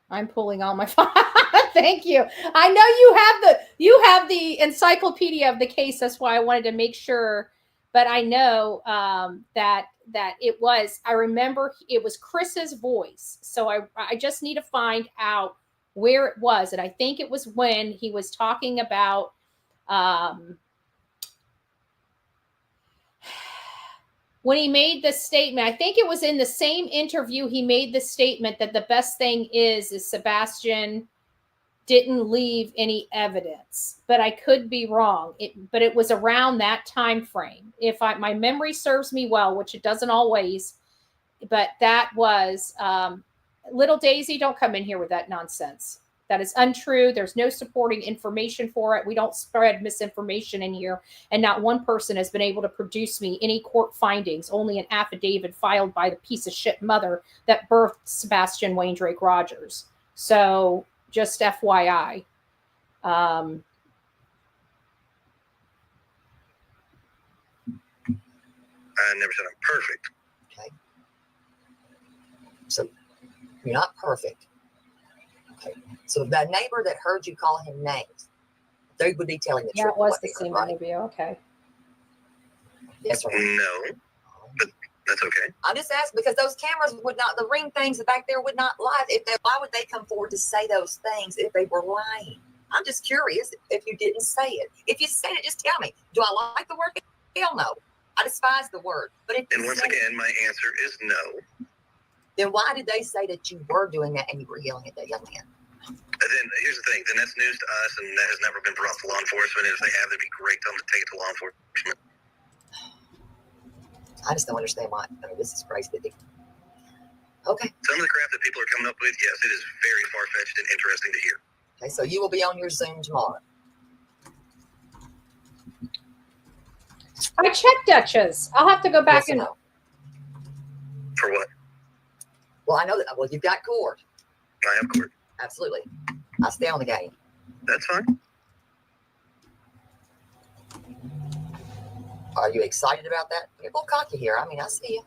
I'm pulling all my files. Thank you. I know you have the encyclopedia of the case. That's why I wanted to make sure. But I know that it was. I remember it was Chris's voice. So I just need to find out where it was, and I think it was when he was talking about. When he made the statement, I think it was in the same interview he made the statement that the best thing is Sebastian didn't leave any evidence, but I could be wrong. But it was around that time frame. If my memory serves me well, which it doesn't always, but that was Little Daisy, don't come in here with that nonsense. That is untrue. There's no supporting information for it. We don't spread misinformation in here. And not one person has been able to produce me any court findings, only an affidavit filed by the piece of shit mother that birthed Sebastian Wayne Drake Rogers. So just FYI. I never said I'm perfect. Okay. So you're not perfect. Okay. So the neighbor that heard you call him names, they would be telling the truth. That was the same interview. Okay. Yes, sir. No, but that's okay. I'm just asking because those cameras would not, the ring things back there would not lie. Why would they come forward to say those things if they were lying? I'm just curious if you didn't say it. If you said it, just tell me. Do I like the word? Hell no. I despise the word. But if and once again, my answer is no. Then why did they say that you were doing that and you were yelling at that young man? And then here's the thing. Then that's news to us, and that has never been brought to law enforcement. And if they have, it'd be great to them to take it to law enforcement. I just don't understand why. I mean, this is crazy. Okay. Some of the crap that people are coming up with, yes, it is very far-fetched and interesting to hear. Okay, so you will be on your Zoom tomorrow. I checked Dutchess. I'll have to go back and. For what? Well, I know that. Well, you've got court. I have court. Absolutely. I'll stay on the game. That's fine. Are you excited about that? You're a little cocky here. I mean, I see you.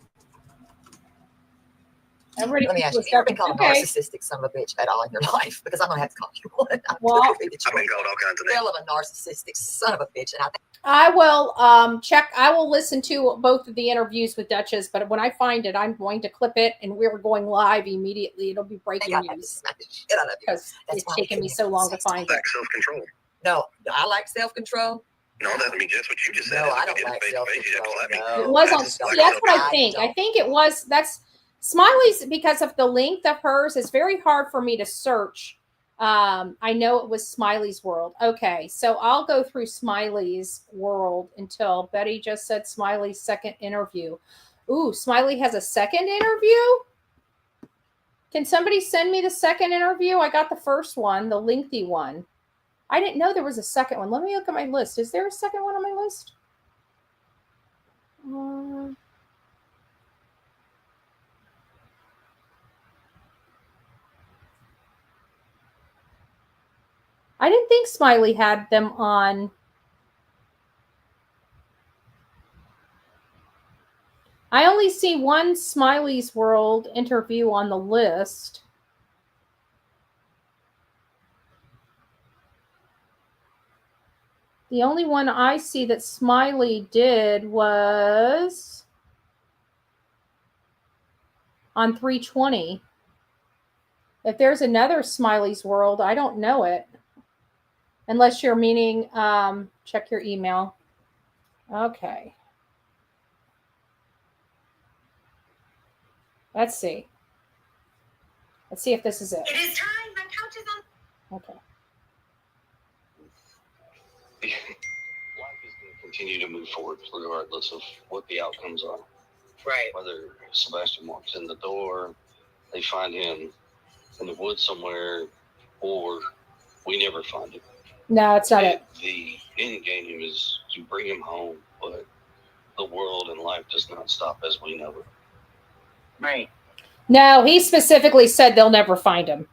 Let me ask you, have you ever been called a narcissistic son of a bitch at all in your life? Because I'm going to have to call you one. Well, I've been called all kinds of names. Hell of a narcissistic son of a bitch. And I will check. I will listen to both of the interviews with Duchess, but when I find it, I'm going to clip it, and we're going live immediately. It'll be breaking news because it's taken me so long to find it. Self-control. No, I like self-control. No, that's what you just said. No, I don't like self-control. No. It was on. See, that's what I think. I think it was. That's Smiley's, because of the length of hers. It's very hard for me to search. I know it was Smiley's World. Okay, so I'll go through Smiley's World until Betty just said Smiley's second interview. Ooh, Smiley has a second interview? Can somebody send me the second interview? I got the first one, the lengthy one. I didn't know there was a second one. Let me look at my list. Is there a second one on my list? I didn't think Smiley had them on. I only see one Smiley's World interview on the list. The only one I see that Smiley did was on 320. If there's another Smiley's World, I don't know it. Unless you're meaning, check your email. Okay. Let's see. Let's see if this is it. It is time. My couch is on. Okay. Life is going to continue to move forward regardless of what the outcomes are. Right. Whether Sebastian walks in the door, they find him in the woods somewhere, or we never find him. No, it's not it. The end game is to bring him home, but the world and life does not stop as we know it. Right. No, he specifically said they'll never find him.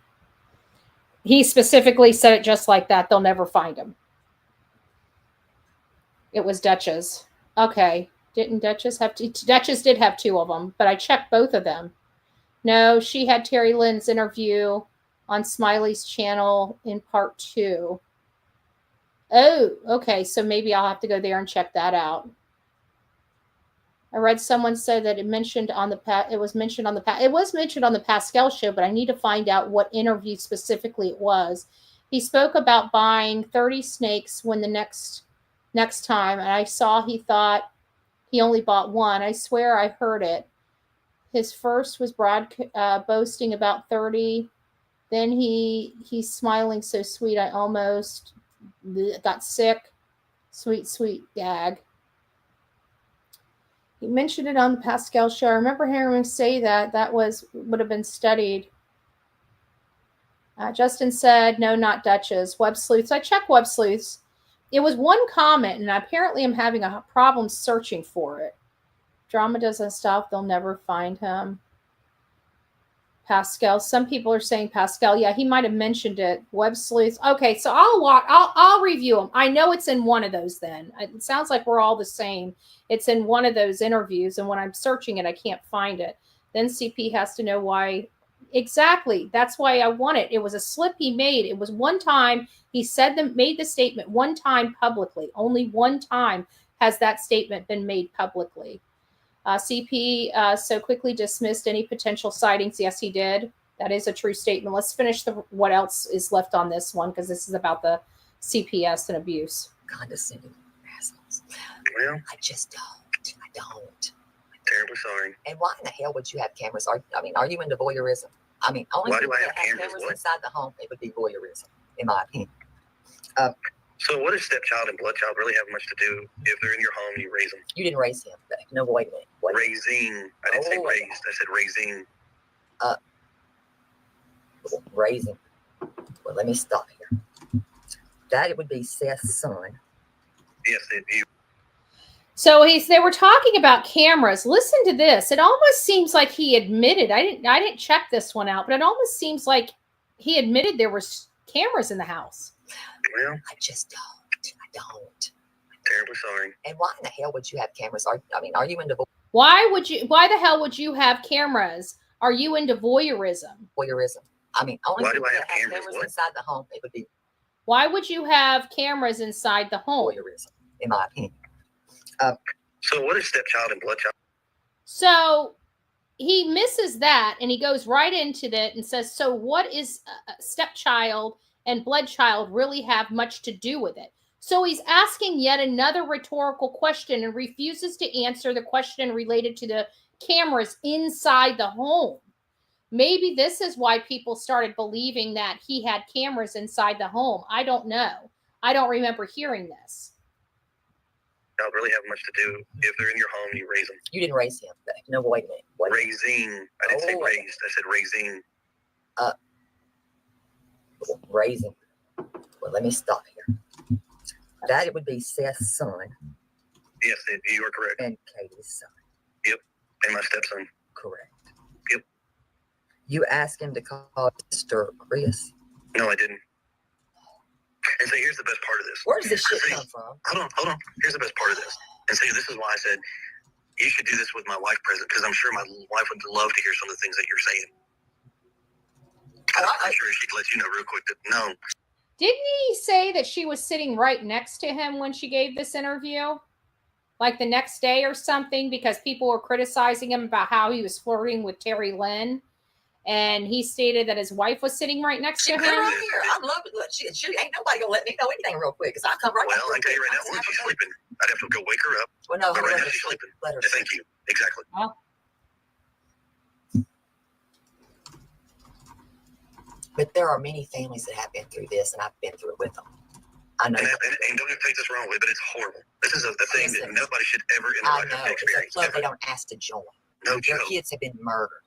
He specifically said it just like that. They'll never find him. It was Duchess. Okay. Didn't Duchess have two? Duchess did have two of them, but I checked both of them. No, she had Terry Lynn's interview on Smiley's channel in part 2. Oh, okay. So maybe I'll have to go there and check that out. I read someone say that it was mentioned on the Pascal show, but I need to find out what interview specifically it was. He spoke about buying 30 snakes when the next time, and I saw he thought he only bought one. I swear I heard it. His first was boasting about 30. Then he's smiling so sweet I almost got sick. Sweet gag. He mentioned it on the Pascal show. I remember hearing him say that would have been studied. Justin said, no, not Duchess. Web Sleuths. I checked Web Sleuths. It was one comment, and apparently I'm having a problem searching for it. Drama doesn't stop. They'll never find him. Pascal. Some people are saying Pascal. Yeah, he might have mentioned it. Web Sleuths. Okay, so I'll review them. I know it's in one of those then. It sounds like we're all the same. It's in one of those interviews, and when I'm searching it, I can't find it. Then CP has to know why. Exactly. That's why I want it. It was a slip he made. It was one time he made the statement one time publicly. Only one time has that statement been made publicly. CP so quickly dismissed any potential sightings. Yes, he did. That is a true statement. Let's finish what else is left on this one, because this is about the CPS and abuse. Condescending assholes. Well, I just don't. I don't. Terribly sorry. And why in the hell would you have cameras? Are you into voyeurism? I mean, only why people do I that have have cameras? inside the home, it would be voyeurism, in my opinion. So what does stepchild and bloodchild really have much to do if they're in your home and you raise them? You didn't raise him. No, wait a minute. Raising. I didn't say raised. I said raising. Raising. Well, let me stop here. That would be Seth's son. Yes, you. So they were talking about cameras. Listen to this. It almost seems like he admitted. I didn't check this one out, but it almost seems like he admitted there was cameras in the house. Well, I just don't. I don't. Terribly sorry. And why in the hell would you have cameras? Are you into Why the hell would you have cameras? Are you into voyeurism? Voyeurism. I mean, only why people do I that have have cameras? inside the home, it would be Why would you have cameras inside the home? voyeurism, in my opinion. So what is stepchild and bloodchild? So he misses that, and he goes right into that and says, so what is stepchild and bloodchild really have much to do with it? So he's asking yet another rhetorical question and refuses to answer the question related to the cameras inside the home. Maybe this is why people started believing that he had cameras inside the home. I don't know. I don't remember hearing this. Really have much to do if they're in your home and you raise them. You didn't raise him. No, wait a minute. Raising. I didn't say raised. I said raising. Raising. Well, let me stop here. That would be Seth's son. Yes, you are correct. And Katie's son. Yep. And my stepson. Correct. Yep. You asked him to call Mr. Chris? No, I didn't. And say, here's the best part of this. Where does this shit come from? Hold on. Here's the best part of this. And say, this is why I said, you should do this with my wife present, because I'm sure my wife would love to hear some of the things that you're saying. I'm sure she'd let you know real quick that no. Didn't he say that she was sitting right next to him when she gave this interview? Like the next day or something, because people were criticizing him about how he was flirting with Terry Lynn. And he stated that his wife was sitting right next to him. Come right here. I'd love to. She ain't nobody gonna let me know anything real quick, because I'll come right. Well, I tell you right now, once she's sleeping, I'd have to go wake her up. Well, no, but right now she's sleeping. Let her Thank you. Exactly. Oh. But there are many families that have been through this, and I've been through it with them. I know. And don't take this wrong way, but it's horrible. This is the thing that nobody should ever in their life have to experience. It's a club they don't ask to join. No Their joke. kids have been murdered.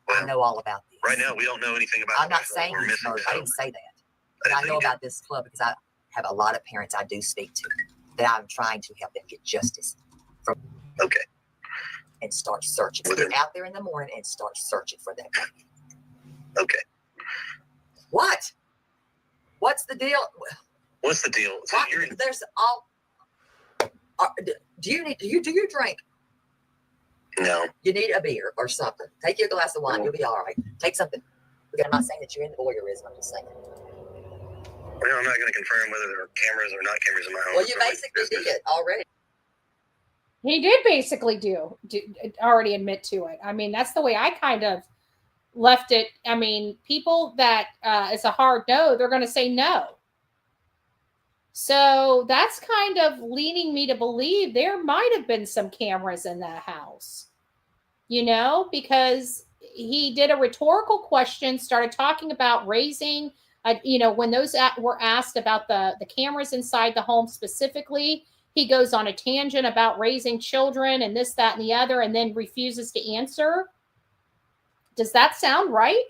Well, I know all about this. Right now, we don't know anything about. I'm not saying he's murdered. I didn't say that. But I know about this club because I have a lot of parents I do speak to that I'm trying to help them get justice from. Okay. And start searching. Get out there in the morning and start searching for that baby. Okay. What? What's the deal? What's the deal? So there's all. Do you drink? No. You need a beer or something. Take you a glass of wine. You'll be all right. Take something. Because I'm not saying that you're into voyeurism. I'm just saying. Well, I'm not going to confirm whether there are cameras or not cameras in my home. Well, you basically did it already. He did basically already admit to it. I mean, that's the way I kind of left it. I mean, people that it's a hard no, they're going to say no. So that's kind of leading me to believe there might have been some cameras in that house, because he did a rhetorical question, started talking about raising, when those were asked about the cameras inside the home specifically, he goes on a tangent about raising children and this, that, and the other, and then refuses to answer. Does that sound right?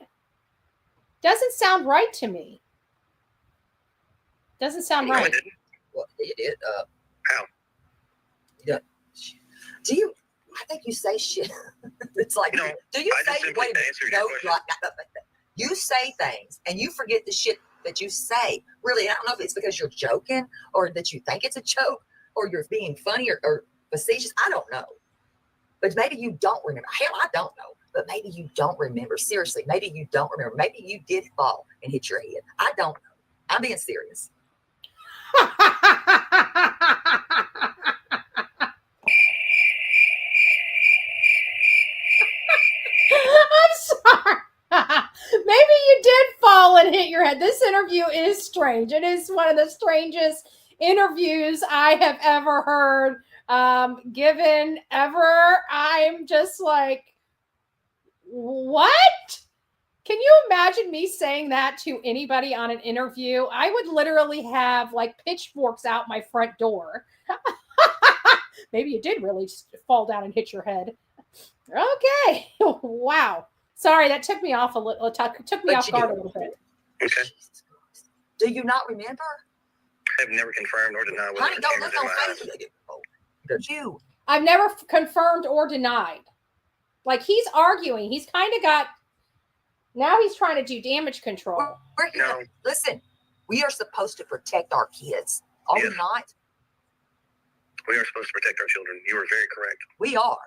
Doesn't sound right to me. Doesn't sound right. No, it didn't. Well, it did. How? Yeah. Do you? I think you say shit. It's like, do you say? Wait a minute. You say things and you forget the shit that you say. Really, I don't know if it's because you're joking or that you think it's a joke or you're being funny or facetious. I don't know. But maybe you don't remember. Hell, I don't know. But maybe you don't remember. Seriously, maybe you don't remember. Maybe you did fall and hit your head. I don't know. I'm being serious. I'm sorry. Maybe you did fall and hit your head. This interview is strange. It is one of the strangest interviews I have ever heard given ever. I'm just like, what? Can you imagine me saying that to anybody on an interview? I would literally have like pitchforks out my front door. Maybe you did really just fall down and hit your head. Okay. Wow. Sorry, that took me off a little. Took me off guard a little bit. Okay. Do you not remember? I've never confirmed or denied whether Honey, don't look on Facebook. I've never confirmed or denied. Like he's arguing. He's kind of got. Now he's trying to do damage control. We're here. No. Listen, we are supposed to protect our kids. Are we not? We are supposed to protect our children. You are very correct. We are.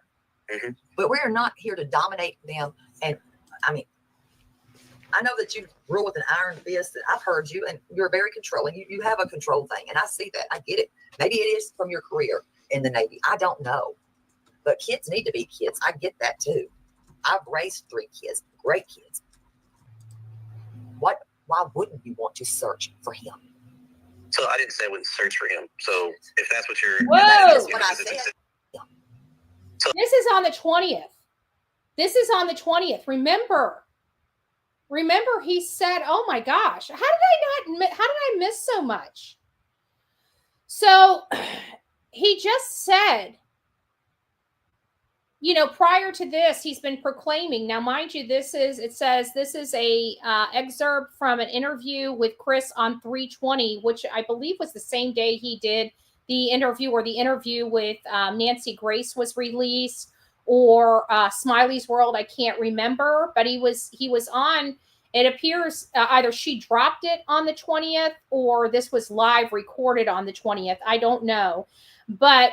Mm-hmm. But we are not here to dominate them. And I mean, I know that you rule with an iron fist. I've heard you, and you're very controlling. You have a control thing, and I see that. I get it. Maybe it is from your career in the Navy. I don't know. But kids need to be kids. I get that too. I've raised 3 kids, great kids. Why wouldn't you want to search for him? So I didn't say I wouldn't search for him. So if that's what you're... Whoa! That is what I said. This is on the 20th. This is on the 20th. Remember, he said, oh my gosh, how did I miss so much? So he just said, prior to this, he's been proclaiming. Now, mind you, this is a excerpt from an interview with Chris on 320, which I believe was the same day he did the interview, or the interview with Nancy Grace was released, or Smiley's World. I can't remember, but he was on, It appears either she dropped it on the 20th or this was live recorded on the 20th. I don't know. But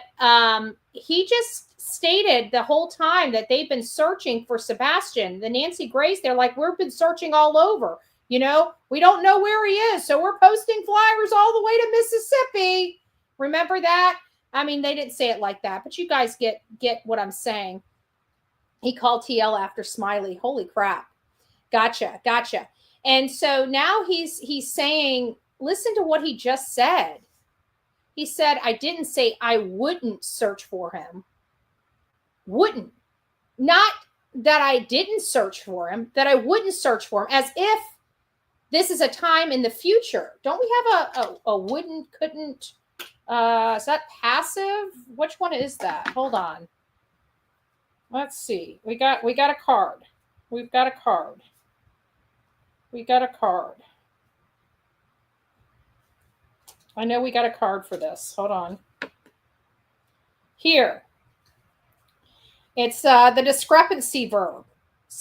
he just stated the whole time that they've been searching for Sebastian. The Nancy Grace, they're like, we've been searching all over. You know, we don't know where he is. So we're posting flyers all the way to Mississippi. Remember that? I mean, they didn't say it like that, but you guys get what I'm saying. He called TL after Smiley. Holy crap. Gotcha. And so now he's saying, listen to what he just said. He said, I didn't say I wouldn't search for him. Wouldn't. Not that I didn't search for him, that I wouldn't search for him, as if this is a time in the future. Don't we have a wouldn't, couldn't? Is that passive? Which one is that? Hold on. Let's see. We got a card. We've got a card. We got a card. I know we got a card for this. Hold on. Here. It's the discrepancy verb.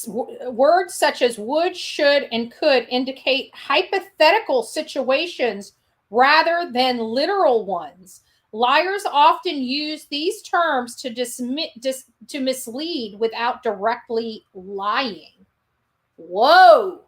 Words such as would, should, and could indicate hypothetical situations rather than literal ones. Liars often use these terms to mislead without directly lying. Whoa.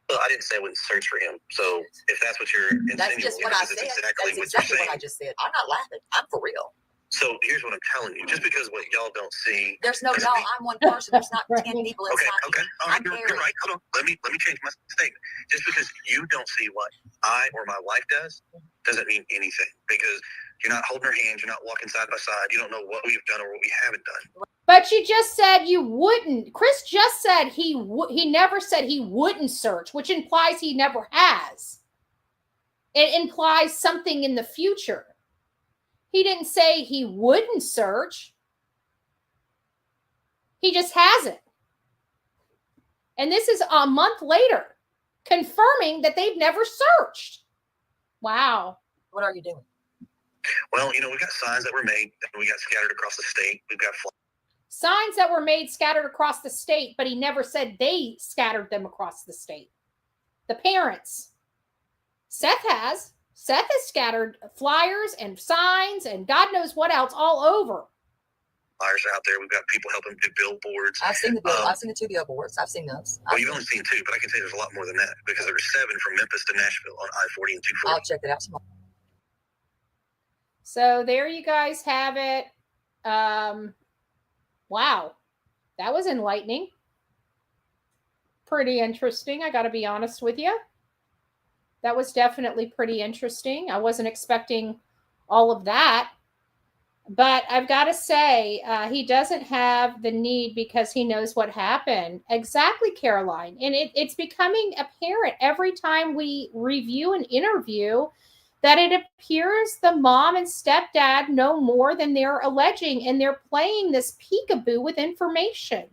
Well, I didn't say I wouldn't search for him. So if that's what you're insinuating, That's just what I said. exactly That's exactly what I just said. I'm not laughing. I'm for real. So here's what I'm telling you. Just because what y'all don't see. There's no y'all. I'm one person. There's not 10 people inside. Okay. All right. You're right. Hold on. Let me change my statement. Just because you don't see what I or my wife does doesn't mean anything, because you're not holding her hand. You're not walking side by side. You don't know what we've done or what we haven't done. But you just said you wouldn't. Chris just said he never said he wouldn't search, which implies he never has. It implies something in the future. He didn't say he wouldn't search. He just hasn't. And this is a month later, confirming that they've never searched. Wow. What are you doing? Well, we've got signs that were made and we got scattered across the state. We've got signs that were made scattered across the state, but he never said they scattered them across the state. The parents. Seth has scattered flyers and signs and God knows what else all over. Flyers out there. We've got people helping do billboards. I've seen the bill. I've seen the 2 billboards. I've seen those. Well, you've only seen 2, but I can tell you there's a lot more than that, because there were 7 from Memphis to Nashville on I-40 and 240. I'll check it out tomorrow. So there you guys have it. Wow. That was enlightening. Pretty interesting. I got to be honest with you. That was definitely pretty interesting. I wasn't expecting all of that. But I've got to say, he doesn't have the need because he knows what happened. Exactly, Caroline. And it's becoming apparent every time we review an interview that it appears the mom and stepdad know more than they're alleging, and they're playing this peekaboo with information.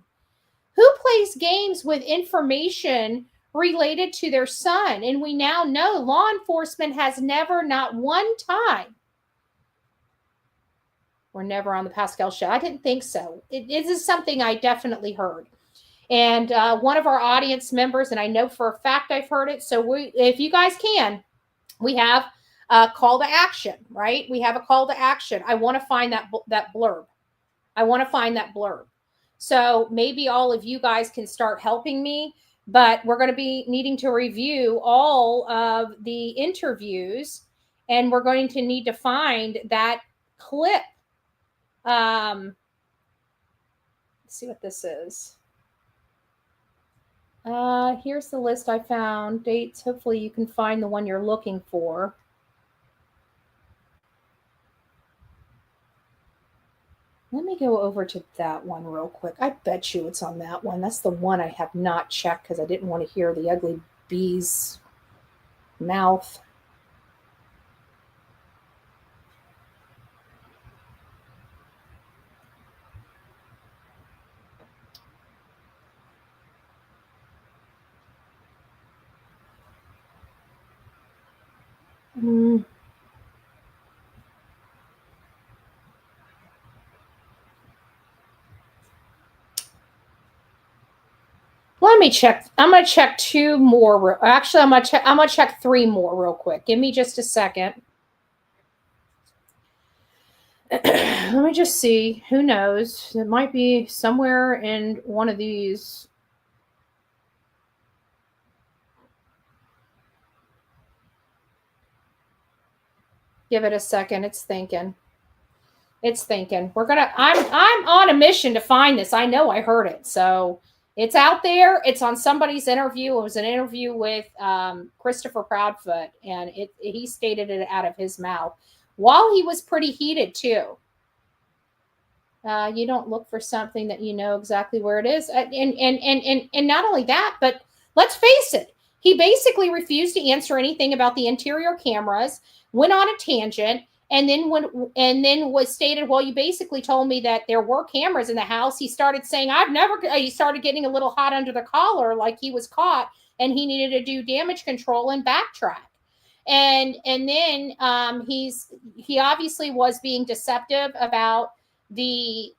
Who plays games with information related to their son? And we now know law enforcement has never, not one time. We're never on the Pascal show. I didn't think so. It is something I definitely heard. And one of our audience members, and I know for a fact I've heard it. So if you guys can, we have a call to action, right? We have a call to action. I want to find that blurb. I want to find that blurb. So maybe all of you guys can start helping me, but we're going to be needing to review all of the interviews, and we're going to need to find that clip. Let's see what this is. Here's the list I found. Dates. Hopefully you can find the one you're looking for. Let me go over to that one real quick. I bet you it's on that one. That's the one I have not checked because I didn't want to hear the ugly bee's mouth. let me check. I'm going to check 2 more. Actually, I'm going to check 3 more real quick. Give me just a second. Let me just see. Who knows? It might be somewhere in one of these. Give it a second. It's thinking. I'm on a mission to find this. I know I heard it. So it's out there. It's on somebody's interview. It was an interview with Christopher Proudfoot, and he stated it out of his mouth while he was pretty heated too. You don't look for something that you know exactly where it is. And not only that, but let's face it. He basically refused to answer anything about the interior cameras, went on a tangent, and then was stated, well, you basically told me that there were cameras in the house. He started saying, he started getting a little hot under the collar, like he was caught and he needed to do damage control and backtrack. And then he obviously was being deceptive about the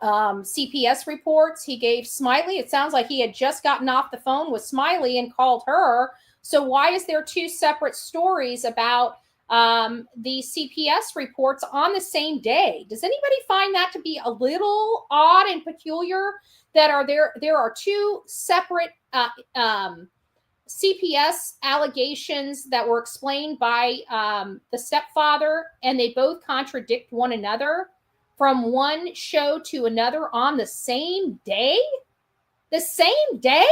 CPS reports. He gave Smiley. It sounds like he had just gotten off the phone with Smiley and called her. So why is there 2 separate stories about the CPS reports on the same day? Does anybody find that to be a little odd and peculiar? That there are 2 separate CPS allegations that were explained by the stepfather, and they both contradict one another from one show to another on the same day? The same day?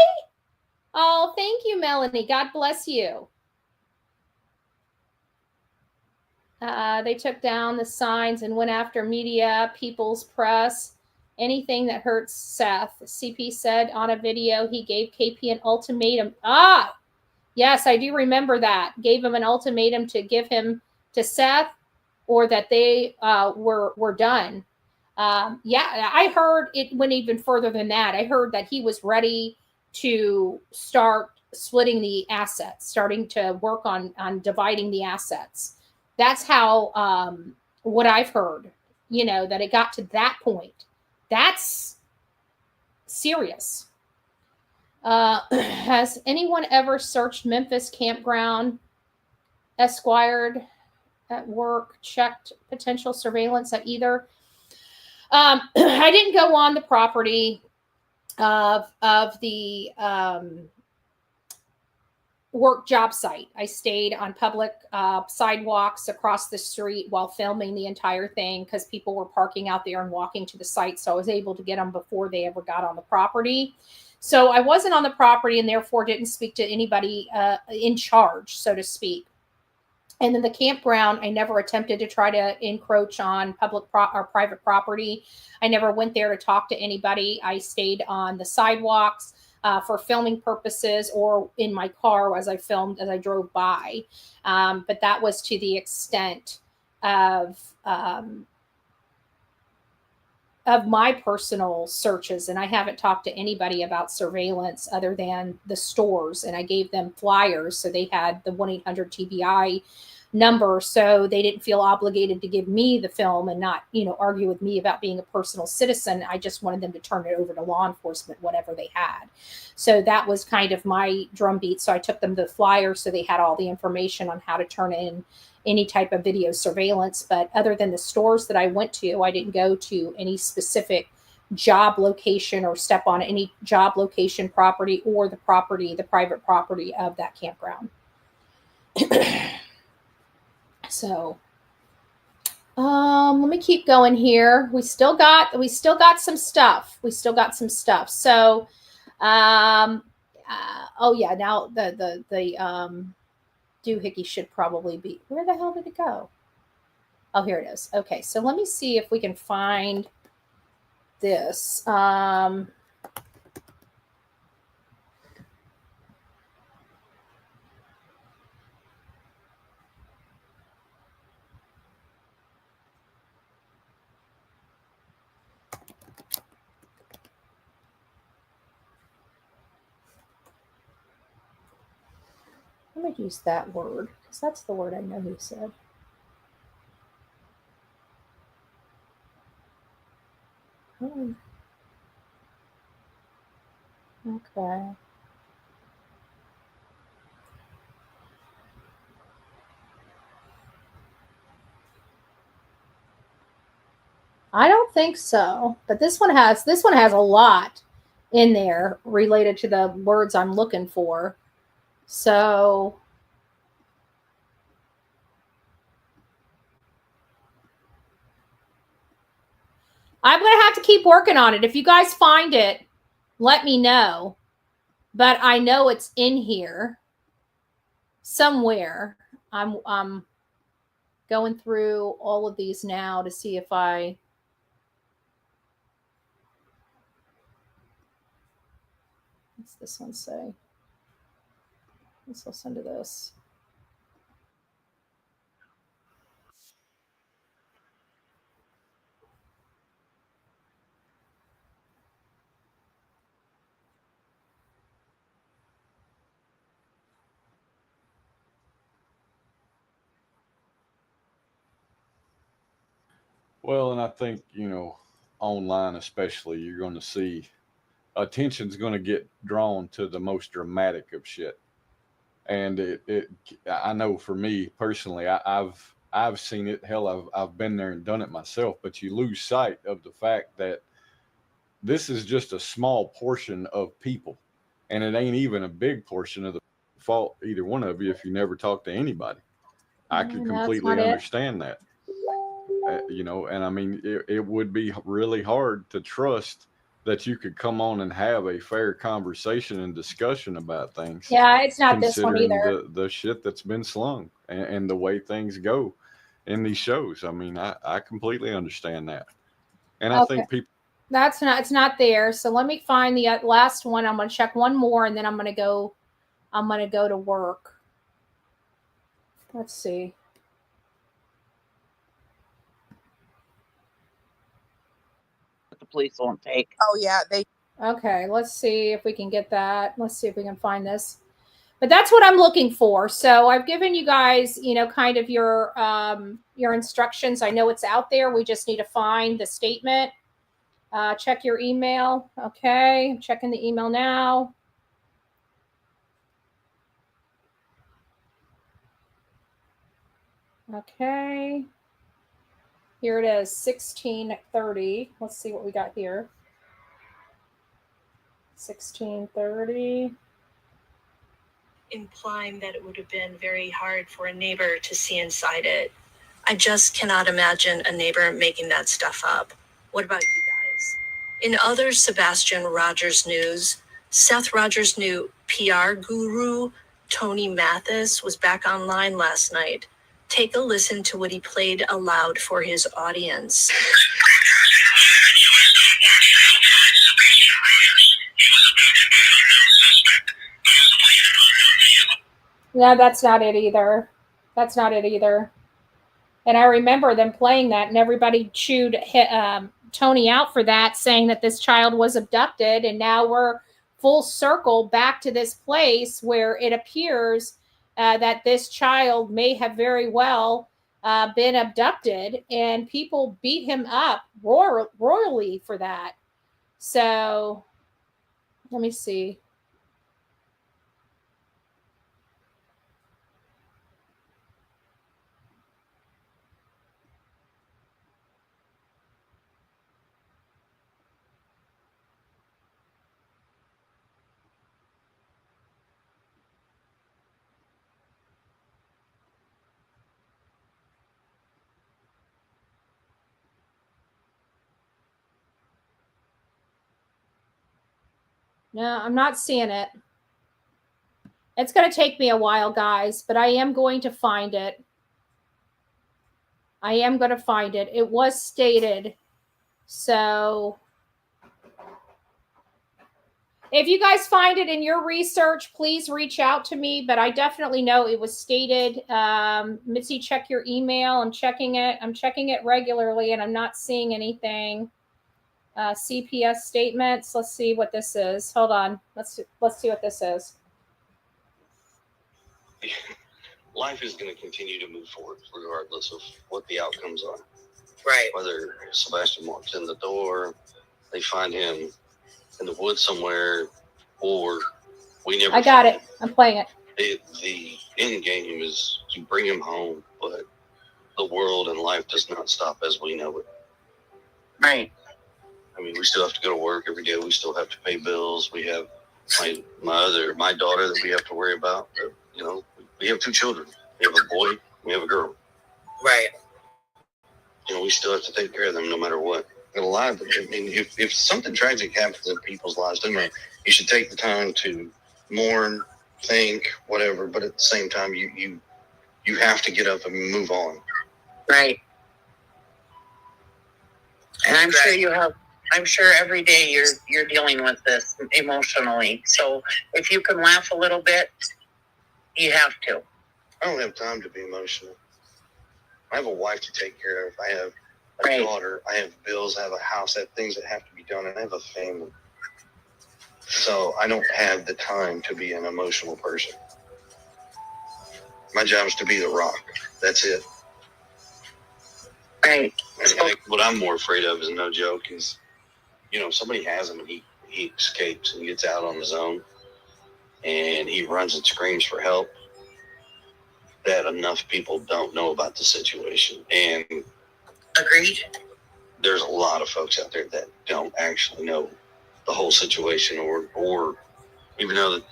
Oh, thank you, Melanie. God bless you. They took down the signs and went after media, People's Press, anything that hurts Seth. CP said on a video he gave KP an ultimatum. Yes, I do remember that. Gave him an ultimatum to give him to Seth, or that they were done. Yeah, I heard it went even further than that. I heard that he was ready to start splitting the assets, starting to work on dividing the assets. That's how, what I've heard, that it got to that point. That's serious. Has anyone ever searched Memphis campground, esquired at work, checked potential surveillance at either? I didn't go on the property of the work job site. I stayed on public sidewalks across the street while filming the entire thing because people were parking out there and walking to the site. So I was able to get them before they ever got on the property. So I wasn't on the property and therefore didn't speak to anybody in charge, so to speak. And then the campground, I never attempted to try to encroach on public or private property. I never went there to talk to anybody. I stayed on the sidewalks for filming purposes, or in my car as I filmed as I drove by. But that was to the extent of my personal searches. And I haven't talked to anybody about surveillance other than the stores. And I gave them flyers. So they had the 1-800-TBI number. So they didn't feel obligated to give me the film and not, argue with me about being a personal citizen. I just wanted them to turn it over to law enforcement, whatever they had. So that was kind of my drumbeat. So I took them the flyer. So they had all the information on how to turn in any type of video surveillance. But other than the stores that I went to, I didn't go to any specific job location or step on any job location property or the private property of that campground. So let me keep going here. We still got some stuff. So oh yeah, now the doohickey should probably be, where the hell did it go? Oh, here it is. Okay, so let me see if we can find this. Let me use that word because that's the word I know he said. Okay. Okay. I don't think so, but this one has a lot in there related to the words I'm looking for. So I'm going to have to keep working on it. If you guys find it, let me know. But I know it's in here somewhere. I'm going through all of these now to see if I what's this one say? Let's listen to this. Well, and I think, online especially, you're going to see attention's going to get drawn to the most dramatic of shit. And I know for me personally, I've seen it. Hell, I've been there and done it myself. But you lose sight of the fact that this is just a small portion of people, and it ain't even a big portion of the fault either one of you if you never talk to anybody. I could completely understand that. And I mean, it would be really hard to trust that you could come on and have a fair conversation and discussion about things. Yeah, it's not this one either. The shit that's been slung and the way things go in these shows. I mean, I completely understand that. And I think people. It's not there. So let me find the last one. I'm going to check one more and then I'm going to go to work. Let's see. The police won't take. Oh yeah, they. Okay, let's see if we can get that. Let's see if we can find this. But that's what I'm looking for. So I've given you guys, kind of your instructions. I know it's out there. We just need to find the statement. Check your email. Okay, I'm checking the email now. Okay. Here it is, 1630. Let's see what we got here. 1630. Implying that it would have been very hard for a neighbor to see inside it. I just cannot imagine a neighbor making that stuff up. What about you guys? In other Sebastian Rogers news, Seth Rogers' new PR guru, Tony Mathis, was back online last night. Take a listen to what he played aloud for his audience. No, that's not it either. That's not it either. And I remember them playing that, and everybody chewed Tony out for that, saying that this child was abducted. And now we're full circle back to this place where it appears that this child may have very well been abducted, and people beat him up royally for that. So let me see. No, I'm not seeing it. It's going to take me a while, guys, but I am going to find it. I am going to find it. It was stated. So if you guys find it in your research, please reach out to me. But I definitely know it was stated. Mitzi, check your email. I'm checking it. I'm checking it regularly, and I'm not seeing anything. CPS statements. Let's see what this is. Hold on. Let's see what this is. Life is going to continue to move forward regardless of what the outcomes are. Right. Whether Sebastian walks in the door, they find him in the woods somewhere, or we never. I got it. I'm playing it. The end game is to bring him home, but the world and life does not stop as we know it. Right. I mean, we still have to go to work every day. We still have to pay bills. We have my daughter that we have to worry about. You know, we have 2 children. We have a boy. We have a girl. Right. You know, we still have to take care of them no matter what. And a lot of them, I mean, if something tragic happens in people's lives, then you should take the time to mourn, think, whatever. But at the same time, you have to get up and move on. Right. And I'm sure every day you're dealing with this emotionally. So if you can laugh a little bit, you have to. I don't have time to be emotional. I have a wife to take care of. I have a Right. daughter. I have bills. I have a house. I have things that have to be done. And I have a family. So I don't have the time to be an emotional person. My job is to be the rock. That's it. Right. And what I'm more afraid of is, no joke, is, you know, somebody has him and he escapes and gets out on his own and he runs and screams for help, that enough people don't know about the situation. And agreed. There's a lot of folks out there that don't actually know the whole situation or even know that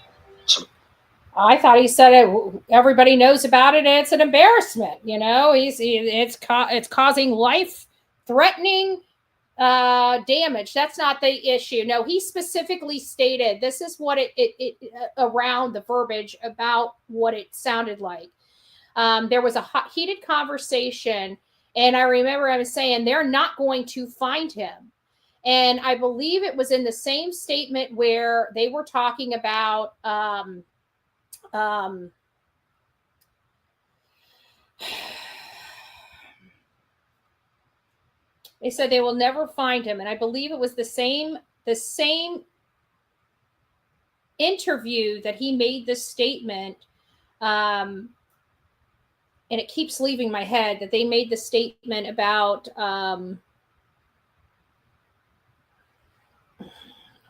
I thought he said it, everybody knows about it and it's an embarrassment. You know, it's causing life-threatening damage. That's not the issue. No, he specifically stated this is what it around the verbiage about what it sounded like. There was a heated conversation, and I remember I was saying they're not going to find him. And I believe it was in the same statement where they were talking about they said they will never find him. And I believe it was the same interview that he made this statement. And it keeps leaving my head that they made the statement about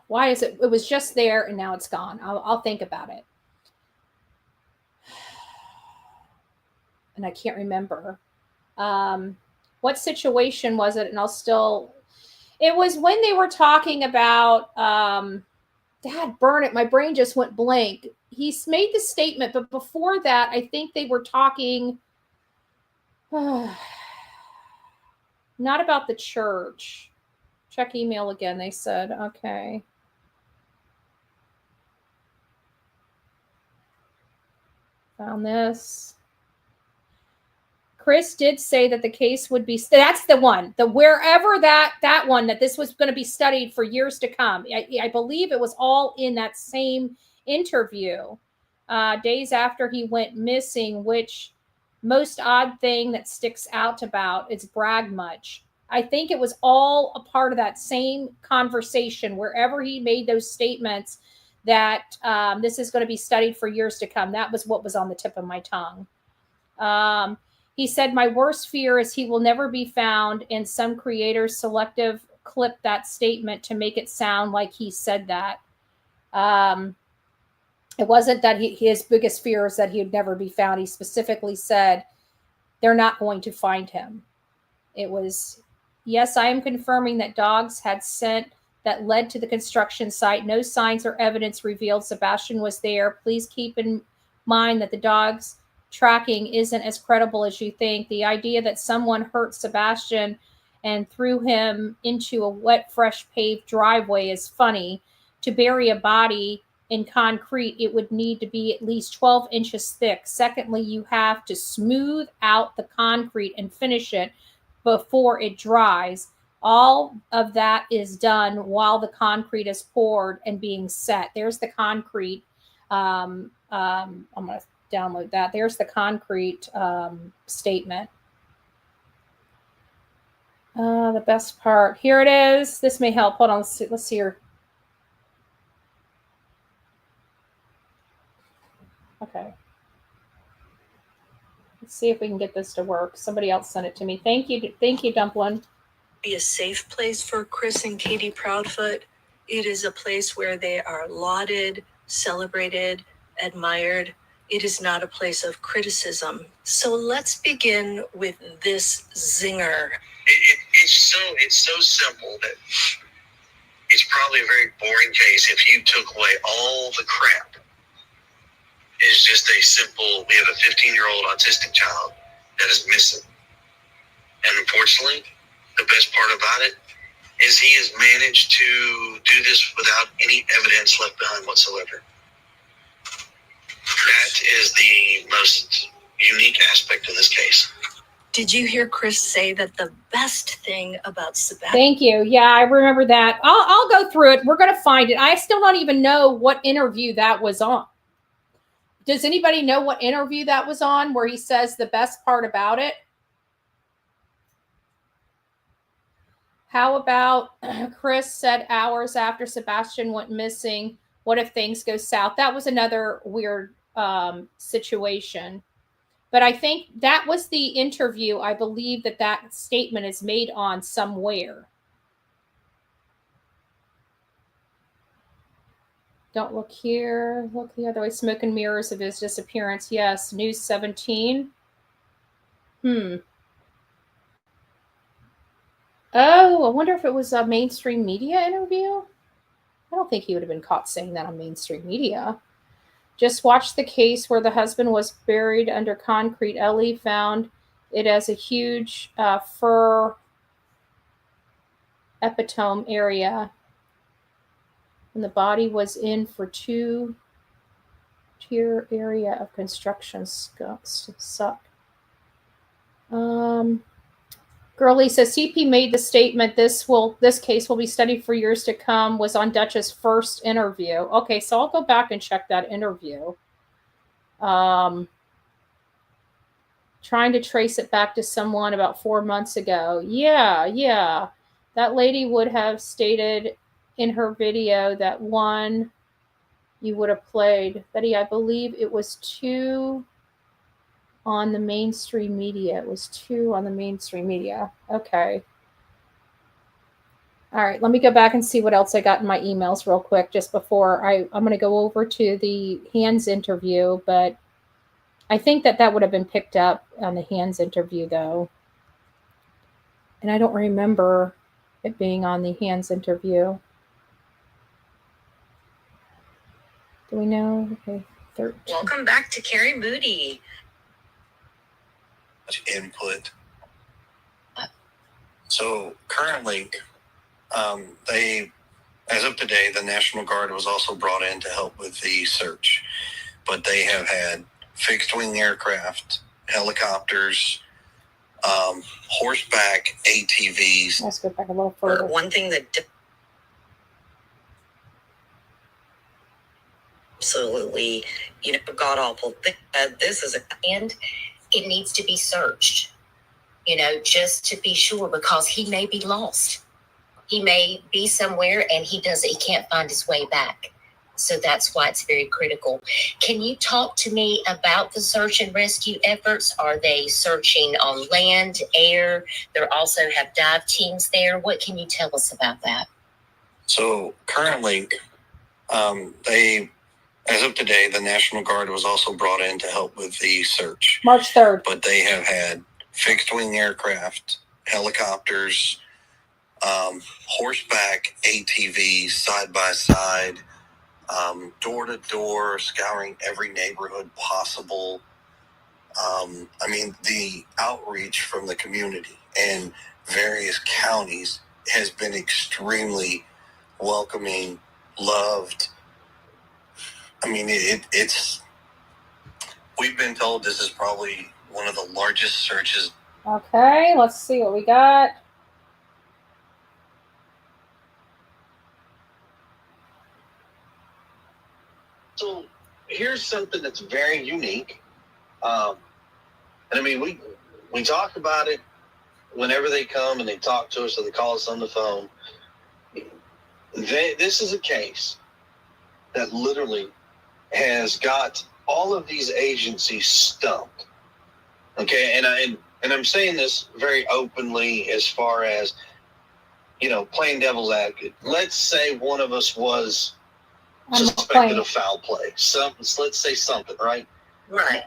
why is it was just there and now it's gone. I'll think about it. And I can't remember. What situation was it? And it was when they were talking about, Dad, burn it. My brain just went blank. He's made the statement, but before that, I think they were talking not about the church. Check email again, they said. Okay. Found this. Chris did say that the case would be, that's the one, wherever that one, that this was going to be studied for years to come. I believe it was all in that same interview, days after he went missing, which most odd thing that sticks out about is brag much. I think it was all a part of that same conversation, wherever he made those statements that this is going to be studied for years to come. That was what was on the tip of my tongue. He said, my worst fear is he will never be found, and some creators selective clip that statement to make it sound like he said that. It wasn't that his biggest fear is that he would never be found. He specifically said they're not going to find him. It was, yes, I am confirming that dogs had scent that led to the construction site. No signs or evidence revealed Sebastian was there. Please keep in mind that the dogs tracking isn't as credible as you think. The idea that someone hurt Sebastian and threw him into a wet, fresh paved driveway is funny. To bury a body in concrete, it would need to be at least 12 inches thick. Secondly, you have to smooth out the concrete and finish it before it dries. All of that is done while the concrete is poured and being set. There's the concrete. I'm going to download that. There's the concrete statement. The best part. Here it is. This may help. Hold on. Let's see here. Okay. Let's see if we can get this to work. Somebody else sent it to me. Thank you. Thank you, Dumplin'. Be a safe place for Chris and Katie Proudfoot It is a place where they are lauded, celebrated, admired. It is not a place of criticism. So let's begin with this zinger. It's so simple that it's probably a very boring case if you took away all the crap. It's just a simple, we have a 15-year-old autistic child that is missing. And unfortunately, the best part about it is he has managed to do this without any evidence left behind whatsoever. That is the most unique aspect of this case. Did you hear Chris say that the best thing about Sebastian? Thank you. Yeah, I remember that. I'll go through it. We're going to find it. I still don't even know what interview that was on. Does anybody know what interview that was on where he says the best part about it? How about Chris said hours after Sebastian went missing, what if things go south? That was another weird situation. But I think that was the interview. I believe that statement is made on somewhere. Don't look here. Look the other way. Smoke and mirrors of his disappearance. Yes. News 17. Oh, I wonder if it was a mainstream media interview. I don't think he would have been caught saying that on mainstream media. Just watched the case where the husband was buried under concrete. Ellie found it as a huge fur epitome area. And the body was in for 2-tier area of construction. Suck. Girlie says CP made the statement this case will be studied for years to come, was on Dutch's first interview. Okay, so I'll go back and check that interview. Trying to trace it back to someone about 4 months ago. Yeah. That lady would have stated in her video that one you would have played. Betty, I believe it was 2 on the mainstream media. It was 2 on the mainstream media. Okay. All right, let me go back and see what else I got in my emails real quick just before I'm going to go over to the Hands interview, but I think that would have been picked up on the Hands interview though. And I don't remember it being on the Hands interview. Do we know? Okay, 13. Welcome back to Carrie Moody. Input. So currently, they, as of today, the National Guard was also brought in to help with the search, but they have had fixed wing aircraft, helicopters, horseback ATVs. Let's go back a little further. One thing that absolutely, god awful. This is and it needs to be searched, just to be sure, because he may be lost. He may be somewhere and he can't find his way back. So that's why it's very critical. Can you talk to me about the search and rescue efforts? Are they searching on land, air? They also have dive teams there. What can you tell us about that? So currently, as of today, the National Guard was also brought in to help with the search. March 3rd. But they have had fixed wing aircraft, helicopters, horseback ATVs, side by side, door to door, scouring every neighborhood possible. The outreach from the community and various counties has been extremely welcoming, loved. We've been told this is probably one of the largest searches. Okay, let's see what we got. So here's something that's very unique. We talk about it whenever they come and they talk to us or they call us on the phone. This is a case that literally has got all of these agencies stumped. Okay, and I'm saying this very openly as far as playing devil's advocate. Let's say one of us was suspected of foul play. Let's say something, right? Right.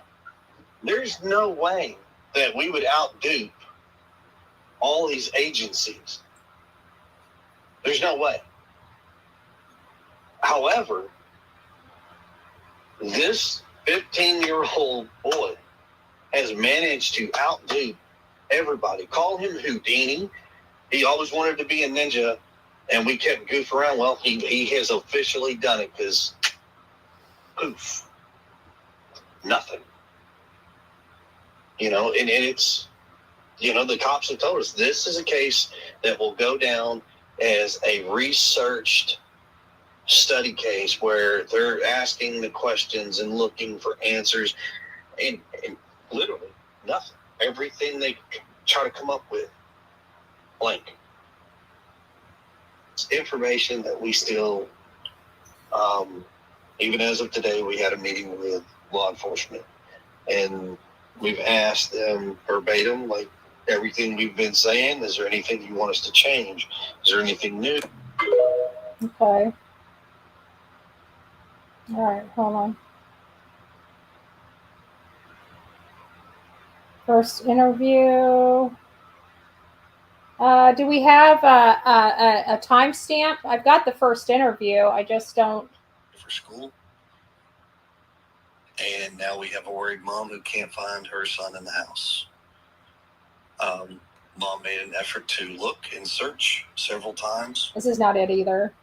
There's no way that we would outdo all these agencies. There's no way. However, this 15-year-old boy has managed to outdo everybody. Call him Houdini. He always wanted to be a ninja, and we kept goofing around. Well, he has officially done it because poof, nothing. And it's, the cops have told us this is a case that will go down as a researched study case where they're asking the questions and looking for answers, and literally nothing. Everything they try to come up with, blank. It's information that we still, even as of today, we had a meeting with law enforcement, and we've asked them verbatim, like, everything we've been saying, is there anything you want us to change? Is there anything new? Okay. All right, hold on. First interview. Do we have a timestamp? I've got the first interview. I just don't. For school. And now we have a worried mom who can't find her son in the house. Mom made an effort to look and search several times. This is not it either.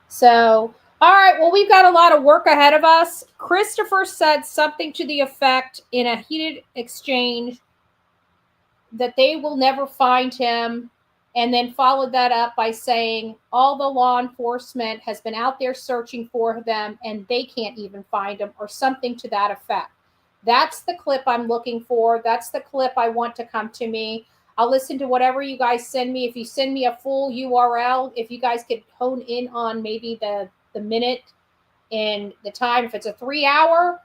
So, all right. Well, we've got a lot of work ahead of us. Christopher said something to the effect in a heated exchange that they will never find him, and then followed that up by saying all the law enforcement has been out there searching for them and they can't even find him, or something to that effect. That's the clip I'm looking for. That's the clip I want to come to me. I'll listen to whatever you guys send me. If you send me a full URL, if you guys could hone in on maybe the minute and the time. If it's a 3 hour,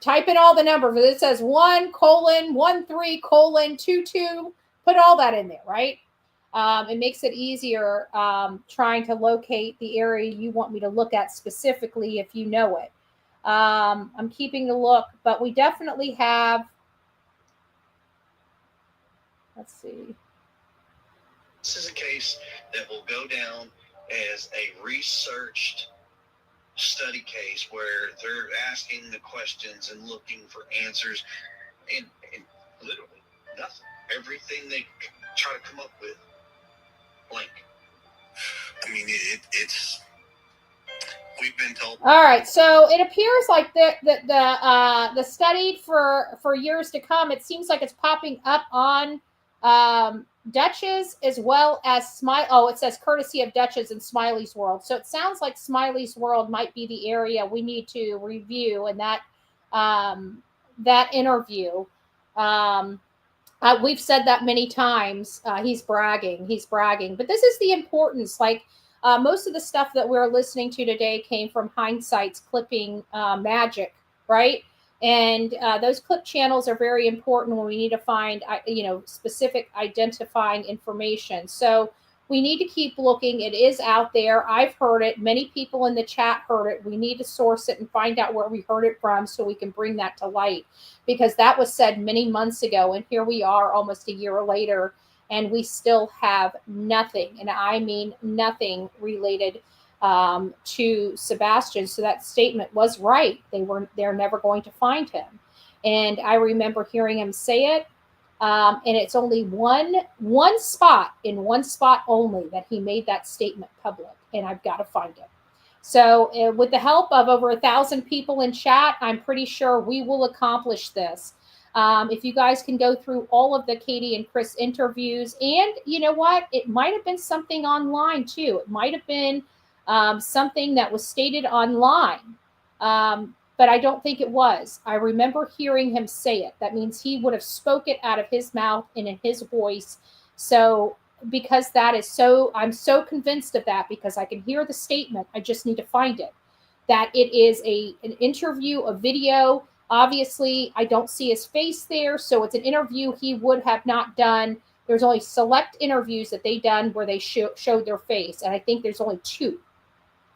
type in all the numbers. If it says 1:13:22, put all that in there, right? It makes it easier trying to locate the area you want me to look at specifically if you know it. I'm keeping a look, but we definitely have. Let's see. This is a case that will go down as a researched study case where they're asking the questions and looking for answers, and literally nothing. Everything they try to come up with, blank. I mean, it's. We've been told. All right, so it appears like the study for years to come. It seems like it's popping up on Dutch's as well as Smile. Oh, it says courtesy of Dutch's and Smiley's World. So it sounds like Smiley's World might be the area we need to review in that interview. We've said that many times. He's bragging, but this is the importance. Like most of the stuff that we're listening to today came from Hindsight's clipping magic, right? And those clip channels are very important when we need to find, specific identifying information. So we need to keep looking. It is out there. I've heard it. Many people in the chat heard it. We need to source it and find out where we heard it from so we can bring that to light, because that was said many months ago. And here we are almost a year later, and we still have nothing. And I mean nothing related to Sebastian. So that statement was right. They're never going to find him. And I remember hearing him say it. And it's only one spot only that he made that statement public. And I've got to find it. So with the help of over 1,000 people in chat, I'm pretty sure we will accomplish this. If you guys can go through all of the Katie and Chris interviews, and you know what? It might have been something online too. It might have been something that was stated online, but I don't think it was. I remember hearing him say it. That means he would have spoke it out of his mouth and in his voice. So because that is so, I'm so convinced of that because I can hear the statement. I just need to find it. That it is an interview, a video. Obviously, I don't see his face there, so it's an interview he would have not done there's only select interviews that they done where they showed their face. And I think there's only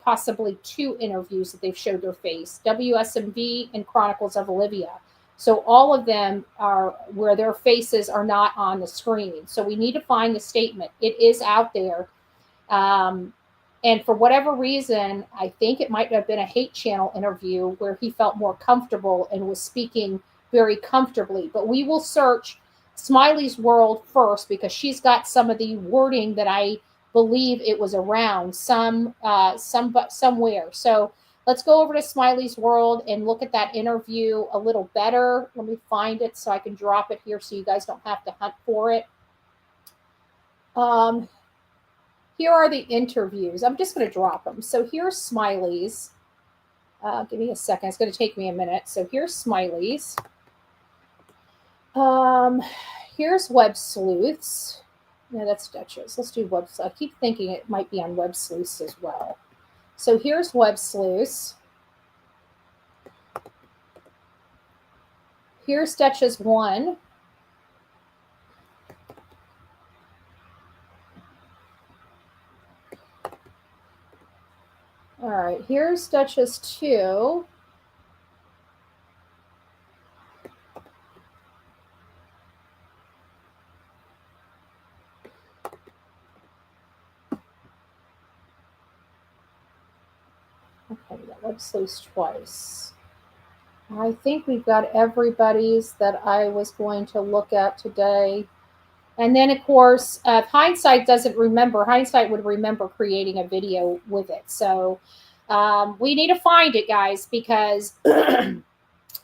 possibly two interviews that they've showed their face, WSMV and Chronicles of Olivia. So all of them are where their faces are not on the screen. So we need to find the statement. It is out there. And for whatever reason, I think it might have been a hate channel interview where he felt more comfortable and was speaking very comfortably. But we will search Smiley's World first because she's got some of the wording that I believe it was around somewhere. So let's go over to Smiley's World and look at that interview a little better. Let me find it so I can drop it here so you guys don't have to hunt for it. Here are the interviews. I'm just going to drop them. So here's Smiley's. Give me a second. It's going to take me a minute. So here's Smiley's. Here's Web Sleuths. No, that's Duchess. Let's do Web Sleuths. I keep thinking it might be on Web Sleuths as well. So here's Web Sleuths. Here's Duchess 1. All right, here's Duchess 2. Okay, we got Web Sleuths twice. I think we've got everybody's that I was going to look at today. And then, of course, if hindsight doesn't remember, hindsight would remember creating a video with it. So we need to find it, guys, because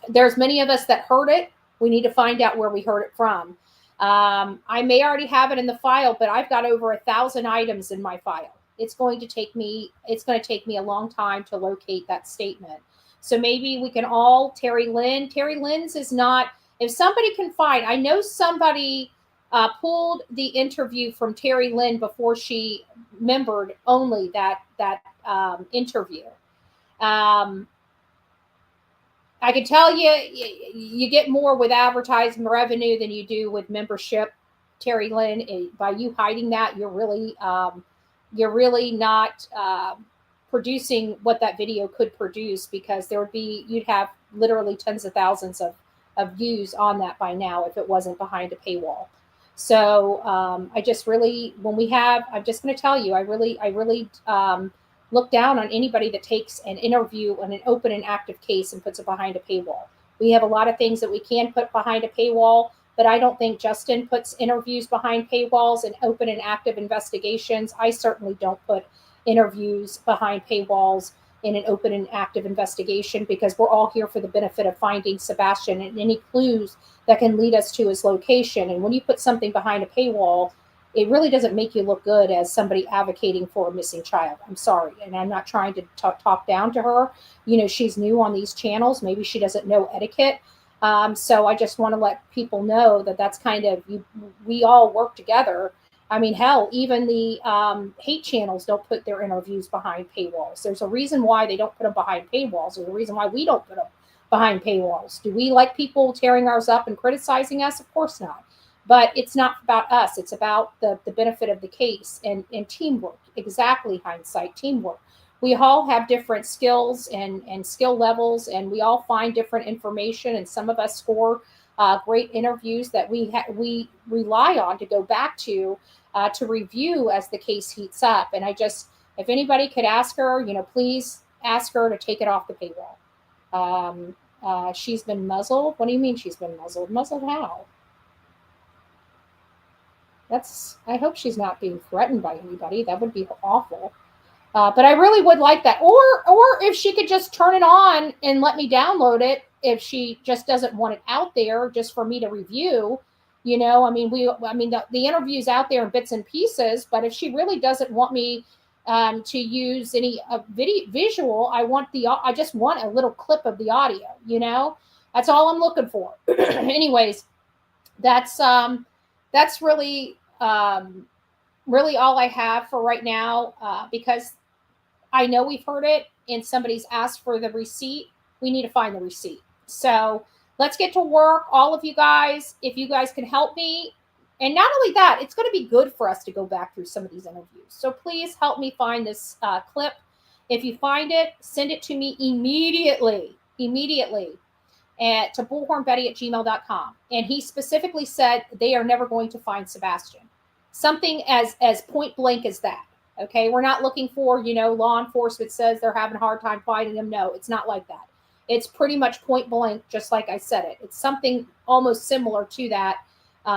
there's many of us that heard it. We need to find out where we heard it from. I may already have it in the file, but I've got over 1,000 items in my file. It's going to take me a long time to locate that statement. So maybe we can all, Terry Lynn's is not, if somebody can find, I know somebody pulled the interview from Terry Lynn before she membered only that interview. I can tell you get more with advertising revenue than you do with membership. Terry Lynn, by you hiding that, you're really not producing what that video could produce, because you'd have literally tens of thousands of views on that by now if it wasn't behind a paywall. So I just really, I'm just going to tell you, I really look down on anybody that takes an interview on an open and active case and puts it behind a paywall. We have a lot of things that we can put behind a paywall, but I don't think Justin puts interviews behind paywalls and open and active investigations. I certainly don't put interviews behind paywalls in an open and active investigation, because we're all here for the benefit of finding Sebastian and any clues that can lead us to his location. And when you put something behind a paywall, it really doesn't make you look good as somebody advocating for a missing child. I'm sorry. And I'm not trying to talk down to her. You know, she's new on these channels. Maybe she doesn't know etiquette. So I just want to let people know that that's kind of, we all work together. I mean, hell, even the hate channels don't put their interviews behind paywalls. There's a reason why they don't put them behind paywalls. There's a reason why we don't put them behind paywalls. Do we like people tearing ours up and criticizing us? Of course not. But it's not about us. It's about the benefit of the case and teamwork. Exactly, hindsight, teamwork. We all have different skills and skill levels, and we all find different information. And some of us score great interviews that we rely on to go back to review as the case heats up. And if anybody could ask her, please ask her to take it off the paywall. She's been muzzled. What do you mean she's been muzzled? Muzzled how? I hope she's not being threatened by anybody. That would be awful. But I really would like that. Or if she could just turn it on and let me download it, if she just doesn't want it out there just for me to review. The interview's out there in bits and pieces, but if she really doesn't want me to use any visual, I just want a little clip of the audio, that's all I'm looking for. Anyways, that's really all I have for right now, because I know we've heard it and somebody's asked for the receipt. We need to find the receipt. So let's get to work. All of you guys, if you guys can help me, And not only that, it's going to be good for us to go back through some of these interviews. So please help me find this clip. If you find it, send it to me immediately to bullhornbetty@gmail.com. And he specifically said they are never going to find Sebastian. Something as point blank as that. Okay, we're not looking for, law enforcement says they're having a hard time finding him. No, it's not like that. It's pretty much point blank, just like I said it. It's something almost similar to that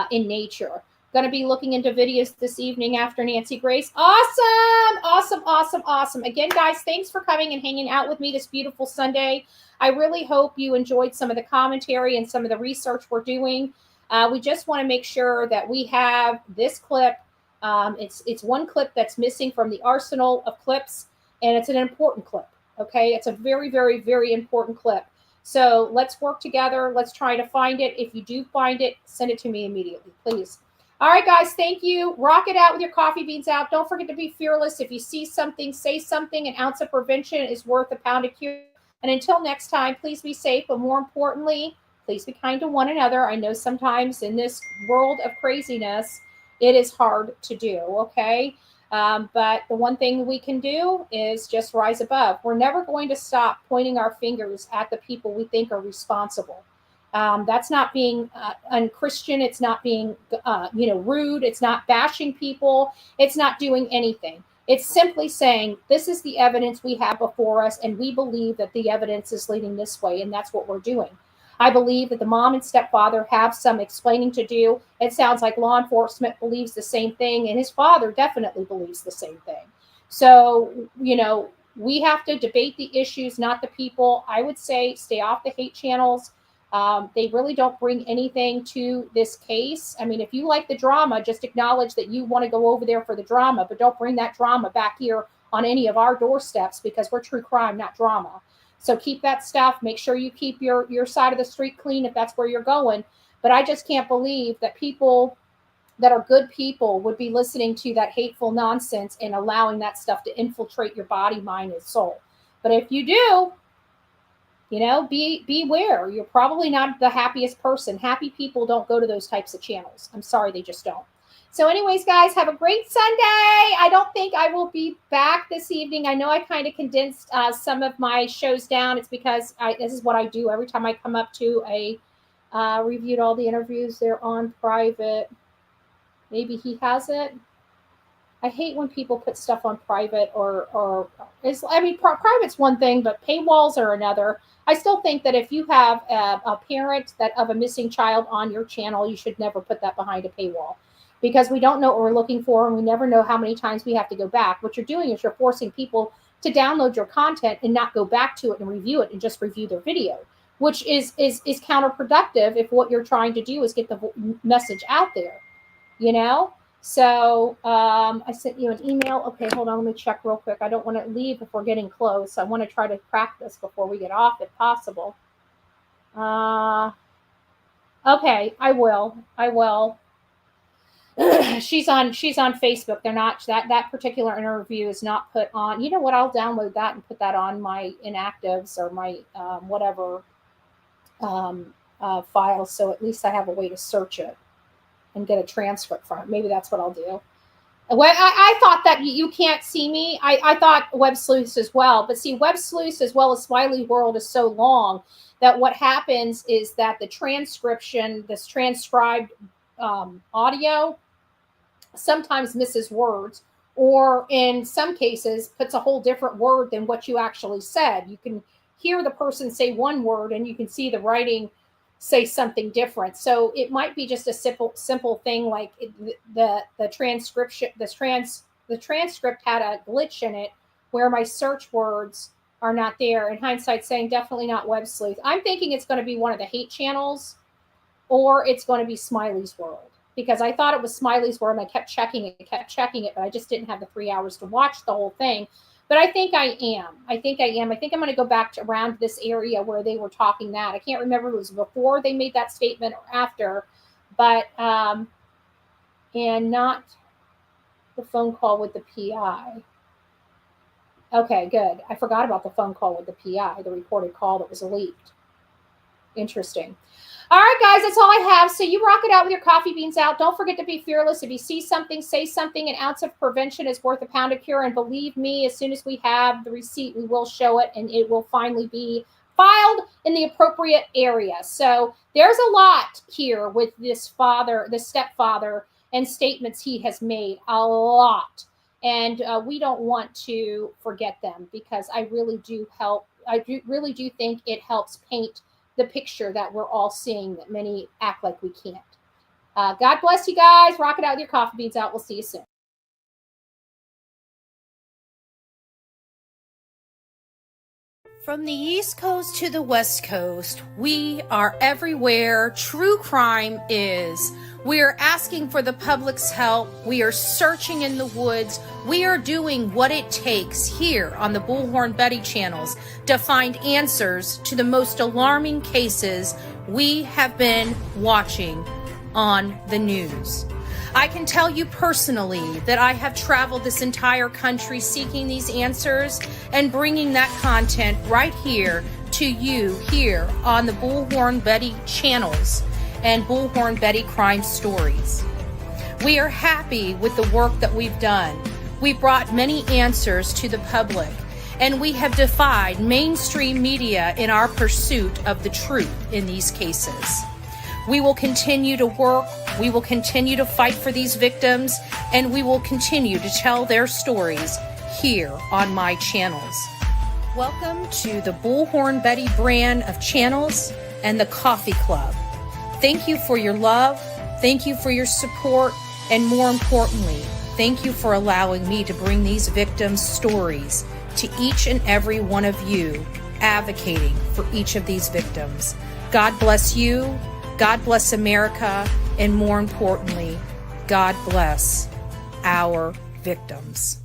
in nature. Going to be looking into videos this evening after Nancy Grace. Awesome. Again, guys, thanks for coming and hanging out with me this beautiful Sunday. I really hope you enjoyed some of the commentary and some of the research we're doing. We just want to make sure that we have this clip. It's one clip that's missing from the arsenal of clips, and it's an important clip. Okay, it's a very, very, very important clip. So let's work together. Let's try to find it. If you do find it, send it to me immediately, please. All right, guys, thank you. Rock it out with your coffee beans out. Don't forget to be fearless. If you see something, say something. An ounce of prevention is worth a pound of cure. And until next time, please be safe. But more importantly, please be kind to one another. I know sometimes in this world of craziness, it is hard to do, okay? But the one thing we can do is just rise above. We're never going to stop pointing our fingers at the people we think are responsible. That's not being unchristian. It's not being, rude. It's not bashing people. It's not doing anything. It's simply saying, this is the evidence we have before us, and we believe that the evidence is leading this way, and that's what we're doing. I believe that the mom and stepfather have some explaining to do. It sounds like law enforcement believes the same thing, and his father definitely believes the same thing. So, we have to debate the issues, not the people. I would say stay off the hate channels. They really don't bring anything to this case. I mean, if you like the drama, just acknowledge that you want to go over there for the drama, but don't bring that drama back here on any of our doorsteps, because we're true crime, not drama. So keep that stuff. Make sure you keep your side of the street clean if that's where you're going. But I just can't believe that people that are good people would be listening to that hateful nonsense and allowing that stuff to infiltrate your body, mind, and soul. But if you do, beware. You're probably not the happiest person. Happy people don't go to those types of channels. I'm sorry, they just don't. So anyways, guys, have a great Sunday. I don't think I will be back this evening. I know I kind of condensed some of my shows down. It's because this is what I do every time I come up to a reviewed all the interviews. They're on private. Maybe he has it. I hate when people put stuff on private private's one thing, but paywalls are another. I still think that if you have a parent of a missing child on your channel, you should never put that behind a paywall, because we don't know what we're looking for, and we never know how many times we have to go back. What you're doing is you're forcing people to download your content and not go back to it and review it and just review their video, which is counterproductive if what you're trying to do is get the message out there, So I sent you an email. Okay, hold on. Let me check real quick. I don't want to leave if we're getting close. I want to try to crack this before we get off if possible. Okay, I will. She's on Facebook. They're not, that particular interview is not put on. You know what? I'll download that and put that on my inactives or my whatever files. So at least I have a way to search it and get a transcript from it. Maybe that's what I'll do. Well, I thought that you can't see me. I thought Web Sleuth as well. But see, Web Sleuth as well as Smiley World is so long that what happens is that the transcription, this transcribed audio, sometimes misses words, or in some cases puts a whole different word than what you actually said. You can hear the person say one word and you can see the writing say something different. So it might be just a simple thing like the transcription, the transcript had a glitch in it where my search words are not there. In hindsight, saying definitely not Web Sleuth. I'm thinking it's going to be one of the hate channels, or it's going to be Smiley's World, because I thought it was Smiley's World and I kept checking it, but I just didn't have the 3 hours to watch the whole thing. But I think I am. I think I'm going to go back to around this area where they were talking that. I can't remember if it was before they made that statement or after, but and not the phone call with the PI. Okay, good. I forgot about the phone call with the PI, the recorded call that was leaked. Interesting. All right, guys, that's all I have. So you rock it out with your coffee beans out. Don't forget to be fearless. If you see something, say something. An ounce of prevention is worth a pound of cure. And believe me, as soon as we have the receipt, we will show it, and it will finally be filed in the appropriate area. So there's a lot here with this father, the stepfather, and statements he has made. A lot. And we don't want to forget them, because I really do really do think it helps paint the picture that we're all seeing, that many act like we can't. God bless you guys. Rock it out with your coffee beans out. We'll see you soon. From the East Coast to the West Coast, we are everywhere true crime is. We are asking for the public's help. We are searching in the woods. We are doing what it takes here on the Bullhorn Betty channels to find answers to the most alarming cases we have been watching on the news. I can tell you personally that I have traveled this entire country seeking these answers and bringing that content right here to you here on the Bullhorn Betty channels and Bullhorn Betty Crime Stories. We are happy with the work that we've done. We brought many answers to the public, and we have defied mainstream media in our pursuit of the truth in these cases. We will continue to work, we will continue to fight for these victims, and we will continue to tell their stories here on my channels. Welcome to the Bullhorn Betty brand of channels and the Coffee Club. Thank you for your love, thank you for your support, and more importantly, thank you for allowing me to bring these victims' stories to each and every one of you, advocating for each of these victims. God bless you, God bless America, and more importantly, God bless our victims.